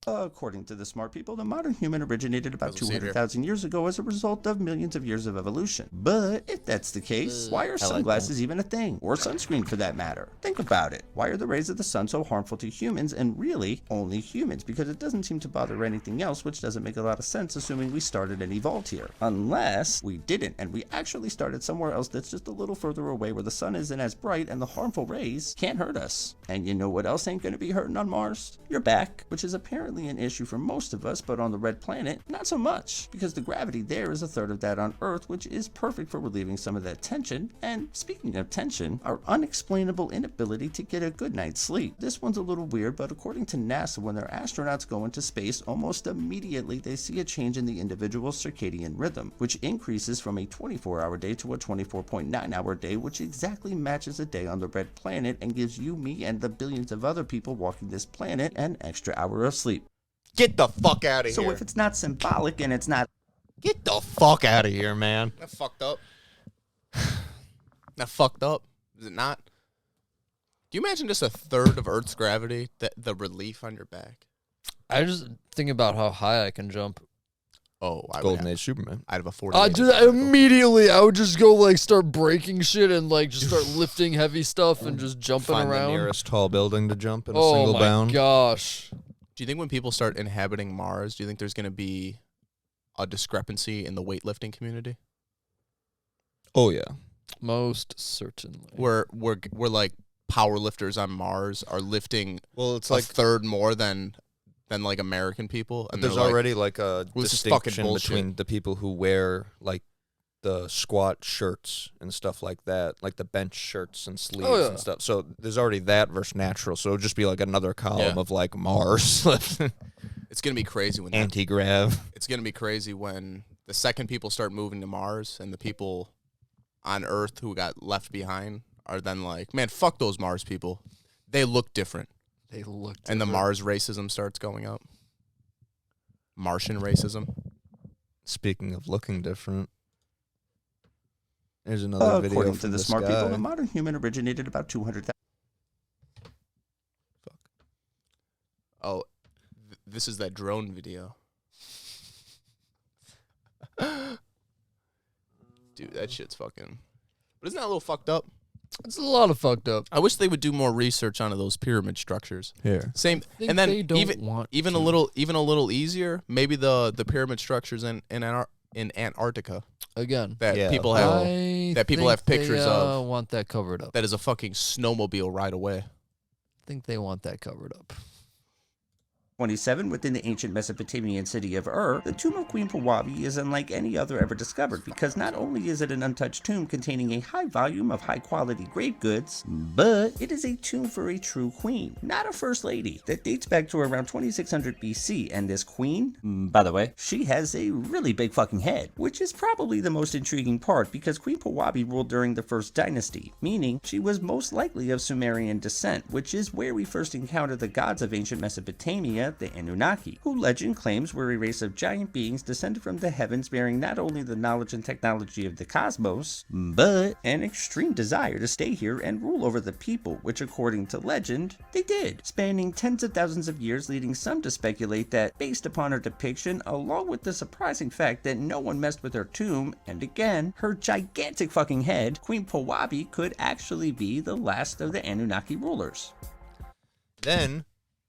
Speaker 9: According to the smart people, the modern human originated about 200,000 years ago as a result of millions of years of evolution. But if that's the case, why are sunglasses even a thing? Or sunscreen for that matter? Think about it. Why are the rays of the sun so harmful to humans and really only humans? Because it doesn't seem to bother anything else, which doesn't make a lot of sense assuming we started and evolved here. Unless we didn't and we actually started somewhere else that's just a little further away where the sun isn't as bright and the harmful rays can't hurt us. And you know what else ain't going to be hurting on Mars? Your back, which is apparently an issue for most of us, but on the red planet, not so much, because the gravity there is a third of that on Earth, which is perfect for relieving some of that tension. And speaking of tension, our unexplainable inability to get a good night's sleep. This one's a little weird, but according to NASA, when their astronauts go into space, almost immediately they see a change in the individual's circadian rhythm, which increases from a 24-hour day to a 24.9-hour day, which exactly matches a day on the red planet and gives you, me, and the billions of other people walking this planet an extra hour of sleep.
Speaker 3: Get the fuck out of here.
Speaker 9: So if it's not symbolic and it's not...
Speaker 3: Get the fuck out of here, man. That fucked up. That fucked up. Is it not? Do you imagine just a third of Earth's gravity, the relief on your back?
Speaker 2: I just think about how high I can jump.
Speaker 3: Oh,
Speaker 1: Golden Age Superman.
Speaker 3: I'd have a 40.
Speaker 2: Dude, immediately I would just go like start breaking shit and like just start lifting heavy stuff and just jumping
Speaker 1: Find
Speaker 2: around.
Speaker 1: the nearest tall building to jump in a single bound.
Speaker 2: Oh my gosh.
Speaker 3: Do you think when people start inhabiting Mars, do you think there's going to be a discrepancy in the weightlifting community?
Speaker 1: Oh yeah,
Speaker 2: most certainly.
Speaker 3: We're like power lifters on Mars are lifting
Speaker 1: it's
Speaker 3: a
Speaker 1: like
Speaker 3: third more than like American people, and
Speaker 1: there's already like a distinction
Speaker 3: bullshit
Speaker 1: between the people who wear like the squat shirts and stuff like that, like the bench shirts and sleeves and stuff. So there's already that versus natural. So it'll just be like another column of like Mars.
Speaker 3: It's gonna be crazy when
Speaker 1: anti-grav.
Speaker 3: It's gonna be crazy when the second people start moving to Mars and the people on Earth who got left behind are then like, man, fuck those Mars people. They look different. And the Mars racism starts going up. Martian racism.
Speaker 1: Speaking of looking different, there's another video
Speaker 9: according to the smart people, the
Speaker 1: guy.
Speaker 9: modern human originated about 200,000.
Speaker 3: Fuck. Oh, this is that drone video. Dude, that shit's fucking... But isn't that a little fucked up?
Speaker 2: It's a lot of fucked up.
Speaker 3: I wish they would do more research onto those pyramid structures.
Speaker 1: Here.
Speaker 3: Same, and then even a little easier. Maybe the pyramid structures in Antarctica.
Speaker 2: Again,
Speaker 3: that people have pictures of.
Speaker 2: Want that covered up?
Speaker 3: That is a fucking snowmobile right away.
Speaker 2: I think they want that covered up.
Speaker 9: 27 within the ancient Mesopotamian city of Ur, the tomb of Queen Pawabi is unlike any other ever discovered because not only is it an untouched tomb containing a high volume of high quality grave goods, but it is a tomb for a true queen, not a first lady, that dates back to around 2600 BC, and this queen, by the way, she has a really big fucking head, which is probably the most intriguing part because Queen Pawabi ruled during the first dynasty, meaning she was most likely of Sumerian descent, which is where we first encounter the gods of ancient Mesopotamia, America, the Anunnaki, who legend claims were a race of giant beings descended from the heavens bearing not only the knowledge and technology of the cosmos, but an extreme desire to stay here and rule over the people, which according to legend, they did, spanning tens of thousands of years, leading some to speculate that, based upon her depiction, along with the surprising fact that no one messed with her tomb, and again, her gigantic fucking head, Queen Pawabi could actually be the last of the Anunnaki rulers.
Speaker 1: Then,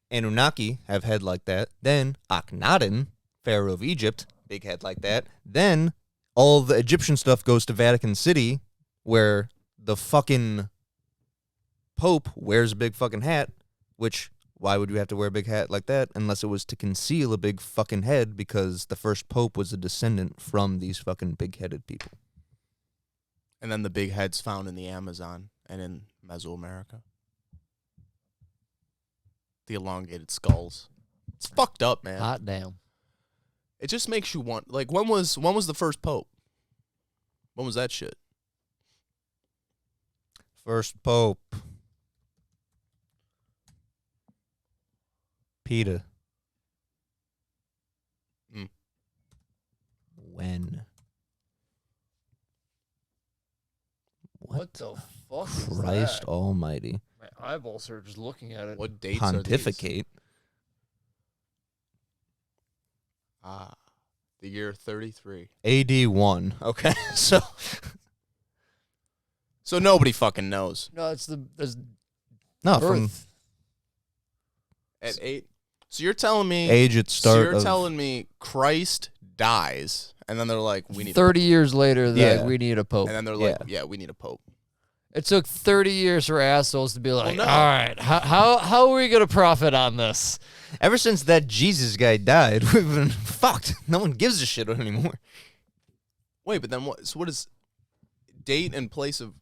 Speaker 1: Anunnaki have head like that. Then, Akhenaten, Pharaoh of Egypt, big head like that. Then, all the Egyptian stuff goes to Vatican City, where the fucking Pope wears a big fucking hat, which, why would you have to wear a big hat like that unless it was to conceal a big fucking head, because the first Pope was a descendant from these fucking big-headed people.
Speaker 3: And then the big head's found in the Amazon and in Mesoamerica. The elongated skulls. It's fucked up, man.
Speaker 2: Hot damn.
Speaker 3: It just makes you want, like, when was the first Pope? When was that shit?
Speaker 1: First Pope. Peter. When?
Speaker 2: What the fuck is
Speaker 1: Christ
Speaker 2: that?
Speaker 1: almighty.
Speaker 2: My eyeballs are just looking at it.
Speaker 3: What dates
Speaker 1: Pontificate.
Speaker 3: are these? The year 33.
Speaker 1: AD 1. Okay, so
Speaker 3: nobody fucking knows.
Speaker 2: No, it's there's
Speaker 1: no,
Speaker 2: birth.
Speaker 1: from
Speaker 3: At 8. So you're telling me
Speaker 1: age at start.
Speaker 3: So you're
Speaker 1: of,
Speaker 3: telling me Christ dies, and then they're like, we need
Speaker 2: 30 years later that
Speaker 1: Yeah.
Speaker 2: we need a pope.
Speaker 3: and then they're like, yeah, we need a pope.
Speaker 2: It took 30 years for assholes to be like,
Speaker 3: no.
Speaker 2: all right, how are we going to profit on this?
Speaker 1: Ever since that Jesus guy died, we've been fucked. No one gives a shit anymore.
Speaker 3: Wait, but then what? So what is date and place of?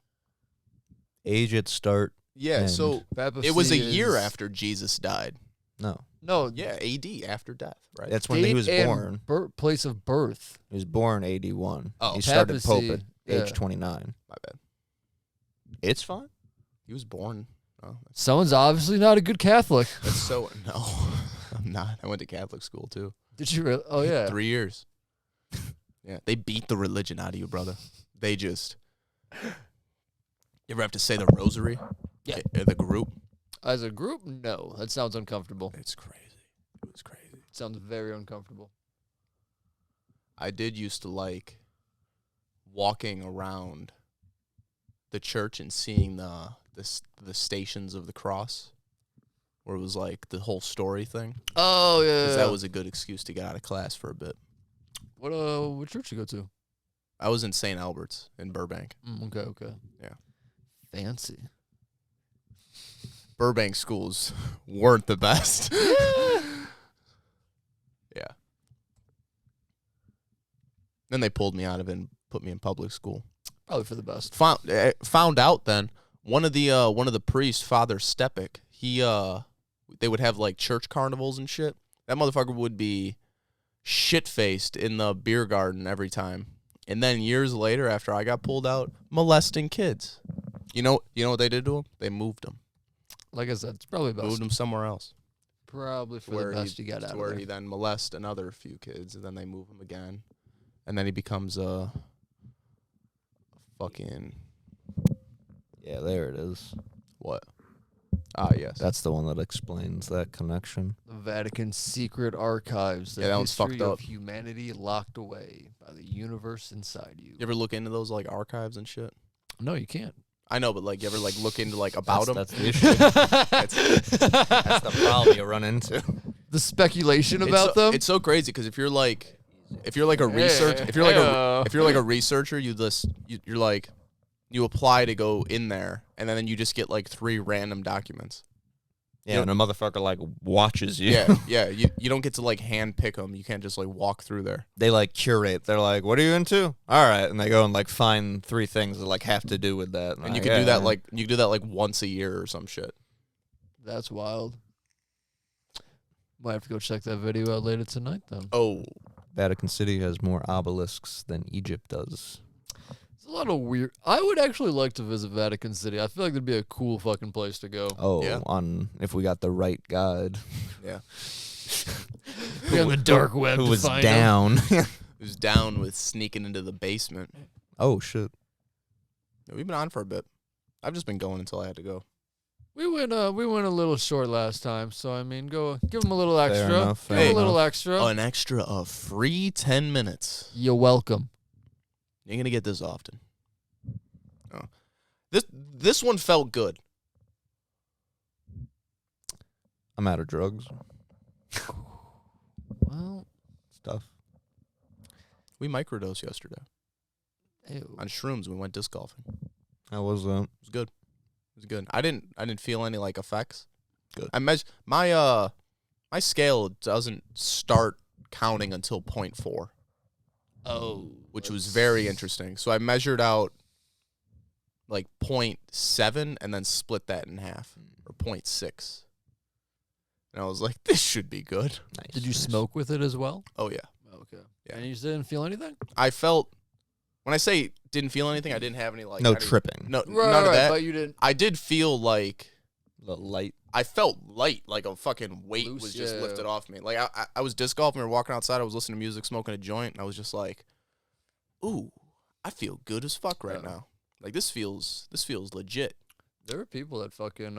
Speaker 1: Age at start.
Speaker 3: Yeah,
Speaker 1: end.
Speaker 3: so
Speaker 2: Papacy
Speaker 3: it was a year
Speaker 2: is-
Speaker 3: after Jesus died.
Speaker 1: No,
Speaker 2: No,
Speaker 3: Yeah, AD after death, right?
Speaker 1: that's when he
Speaker 2: date
Speaker 1: was
Speaker 2: and
Speaker 1: born.
Speaker 2: place of birth.
Speaker 1: He was born AD 1.
Speaker 3: Oh.
Speaker 1: He started Pope
Speaker 2: Papacy,
Speaker 1: at
Speaker 2: yeah.
Speaker 1: age 29.
Speaker 3: My bad.
Speaker 1: It's fine.
Speaker 3: He was born. Oh,
Speaker 2: Someone's obviously not a good Catholic.
Speaker 3: that's so no. I'm not. I went to Catholic school too.
Speaker 2: Did you really? Oh, yeah.
Speaker 3: 3 years. Yeah, they beat the religion out of you, brother. They just. You ever have to say the rosary?
Speaker 2: Yeah.
Speaker 3: The group.
Speaker 2: As a group, no. That sounds uncomfortable.
Speaker 3: It's crazy. It was crazy.
Speaker 2: It sounds very uncomfortable.
Speaker 3: I did used to like walking around the church and seeing the stations of the cross, where it was like the whole story thing.
Speaker 2: Oh, yeah.
Speaker 3: Because that was a good excuse to get out of class for a bit.
Speaker 2: What church you go to?
Speaker 3: I was in St. Albert's in Burbank.
Speaker 2: Okay.
Speaker 3: Yeah.
Speaker 2: Fancy.
Speaker 3: Burbank schools weren't the best. Yeah. Then they pulled me out of it and put me in public school.
Speaker 2: Probably for the best.
Speaker 3: Found out then one of the priests, Father Stepik, they would have like church carnivals and shit. That motherfucker would be shit-faced in the beer garden every time. And then years later, after I got pulled out, molesting kids. You know what they did to him? They moved him.
Speaker 2: Like I said, it's probably best.
Speaker 3: Moved him somewhere else.
Speaker 2: Probably for the best you got out of
Speaker 3: Where
Speaker 2: there.
Speaker 3: he then molests another few kids, and then they move him again. And then he becomes a fucking...
Speaker 1: Yeah, there it is.
Speaker 3: What? Ah, yes.
Speaker 1: That's the one that explains that connection.
Speaker 2: The Vatican's secret archives. The
Speaker 3: Yeah, that one's
Speaker 2: history
Speaker 3: fucked up.
Speaker 2: of humanity locked away by the universe inside you.
Speaker 3: You ever look into those like archives and shit?
Speaker 2: No, you can't.
Speaker 3: I know, but like, you ever like look into like about them?
Speaker 1: That's the issue. That's the problem you run into.
Speaker 2: The speculation about them.
Speaker 3: It's so crazy because if you're like a researcher, if you're like a researcher, you're like, you apply to go in there, and then you just get like 3 random documents.
Speaker 1: Yeah, and a motherfucker like watches you.
Speaker 3: Yeah. You don't get to like hand pick them. You can't just like walk through there.
Speaker 1: They like curate. They're like, "What are you into?" All right, and they go and like find 3 things that like have to do with that.
Speaker 3: And you can do that like once a year or some shit.
Speaker 2: That's wild. Might have to go check that video out later tonight then.
Speaker 3: Oh,
Speaker 1: Vatican City has more obelisks than Egypt does.
Speaker 2: It's a lot of weird. I would actually like to visit Vatican City. I feel like it'd be a cool fucking place to go.
Speaker 1: Oh,
Speaker 3: Yeah.
Speaker 1: on if we got the right guide.
Speaker 3: yeah.
Speaker 2: on the dark web.
Speaker 1: Who
Speaker 2: to
Speaker 1: was
Speaker 2: find
Speaker 1: down?
Speaker 3: Who's down with sneaking into the basement?
Speaker 1: Oh shit.
Speaker 3: Yeah, we've been on for a bit. I've just been going until I had to go.
Speaker 2: We went a little short last time, so I mean, give them a little extra.
Speaker 1: Fair enough,
Speaker 2: give
Speaker 1: fair
Speaker 2: 'em a little
Speaker 1: enough.
Speaker 2: extra.
Speaker 3: An extra of free 10 minutes.
Speaker 2: You're welcome.
Speaker 3: You're gonna get this often. Oh. This one felt good.
Speaker 1: I'm out of drugs.
Speaker 2: Well,
Speaker 1: Stuff.
Speaker 3: We microdosed yesterday.
Speaker 2: ew.
Speaker 3: On shrooms, we went disc golfing.
Speaker 1: How was that?
Speaker 3: It was good. It was good. I didn't feel any like effects. Good. My scale doesn't start counting until 0.4.
Speaker 2: Oh,
Speaker 3: which was very interesting. So I measured out like 0.7 and then split that in half, or 0.6. And I was like, this should be good.
Speaker 1: Nice.
Speaker 2: Did you smoke with it as well?
Speaker 3: Oh, yeah.
Speaker 2: Okay.
Speaker 3: Yeah.
Speaker 2: And you didn't feel anything?
Speaker 3: I felt, when I say didn't feel anything, I didn't have any like...
Speaker 1: No tripping.
Speaker 3: No,
Speaker 2: Right,
Speaker 3: none of that.
Speaker 2: but you didn't.
Speaker 3: I did feel like...
Speaker 1: The light.
Speaker 3: I felt light, like a fucking weight
Speaker 2: Loose,
Speaker 3: was just
Speaker 2: yeah.
Speaker 3: lifted off me. Like, I was disc golfing, we were walking outside, I was listening to music, smoking a joint, and I was just like, ooh, I feel good as fuck right now. Like, this feels legit.
Speaker 2: There are people that fucking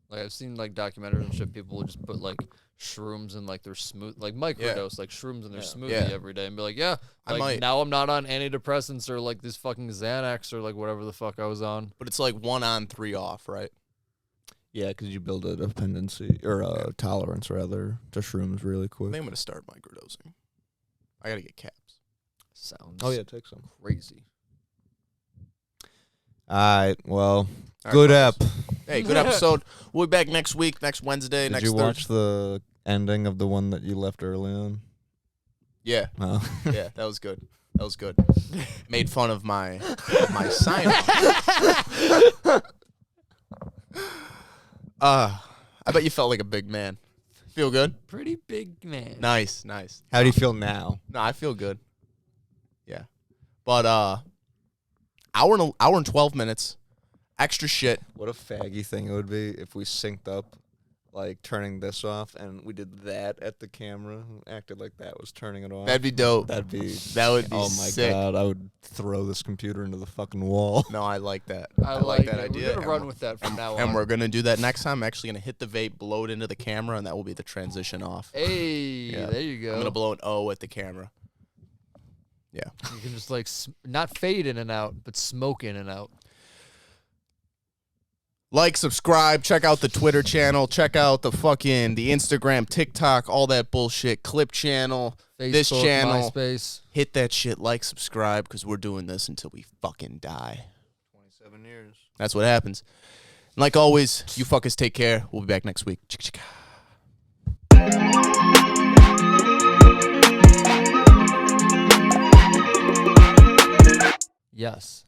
Speaker 2: like I've seen like documentaries and shit. People will just put like shrooms in like their smooth, like microdose, like shrooms in their smoothie every day, and be like, yeah,
Speaker 3: I
Speaker 2: like
Speaker 3: might.
Speaker 2: now I'm not on antidepressants or like this fucking Xanax or like whatever the fuck I was on.
Speaker 3: But it's like 1 on, 3 off, right?
Speaker 1: Yeah, because you build a dependency or a tolerance rather to shrooms really
Speaker 3: I
Speaker 1: quick.
Speaker 3: think I'm gonna start microdosing. I gotta get caps.
Speaker 2: Sounds
Speaker 1: Take some.
Speaker 2: crazy.
Speaker 1: All right. Well,
Speaker 3: All right,
Speaker 1: good
Speaker 3: fellas.
Speaker 1: ep.
Speaker 3: Hey, good episode. We'll be back next week, next Wednesday,
Speaker 1: Did
Speaker 3: next
Speaker 1: you watch
Speaker 3: Thursday.
Speaker 1: the ending of the one that you left early on?
Speaker 3: Yeah,
Speaker 1: No.
Speaker 3: yeah, that was good. That was good. Made fun of my sign. I bet you felt like a big man. Feel good?
Speaker 2: Pretty big man.
Speaker 3: Nice, nice.
Speaker 1: How do you feel now?
Speaker 3: No, I feel good. Yeah. But hour and 12 minutes. Extra shit.
Speaker 1: What a faggy thing it would be if we synced up, like turning this off, and we did that at the camera, acted like that was turning it off.
Speaker 3: That'd be dope.
Speaker 1: That would be
Speaker 3: Oh my
Speaker 1: sick. God, I would throw this computer into the fucking wall.
Speaker 3: No, I like that.
Speaker 2: I like
Speaker 3: that
Speaker 2: it.
Speaker 3: idea.
Speaker 2: We're gonna run with that from now on.
Speaker 3: And we're gonna do that next time. I'm actually gonna hit the vape, blow it into the camera, and that will be the transition off.
Speaker 2: Hey, there you go.
Speaker 3: I'm gonna blow an O at the camera. Yeah.
Speaker 2: You can just like not fade in and out, but smoke in and out.
Speaker 3: Like, subscribe, check out the Twitter channel, check out the Instagram, TikTok, all that bullshit, Clip channel,
Speaker 2: Facebook,
Speaker 3: this channel.
Speaker 2: MySpace.
Speaker 3: Hit that shit, like, subscribe, because we're doing this until we fucking die.
Speaker 1: 27 years.
Speaker 3: That's what happens. And like always, you fuckers take care. We'll be back next week.
Speaker 2: Yes.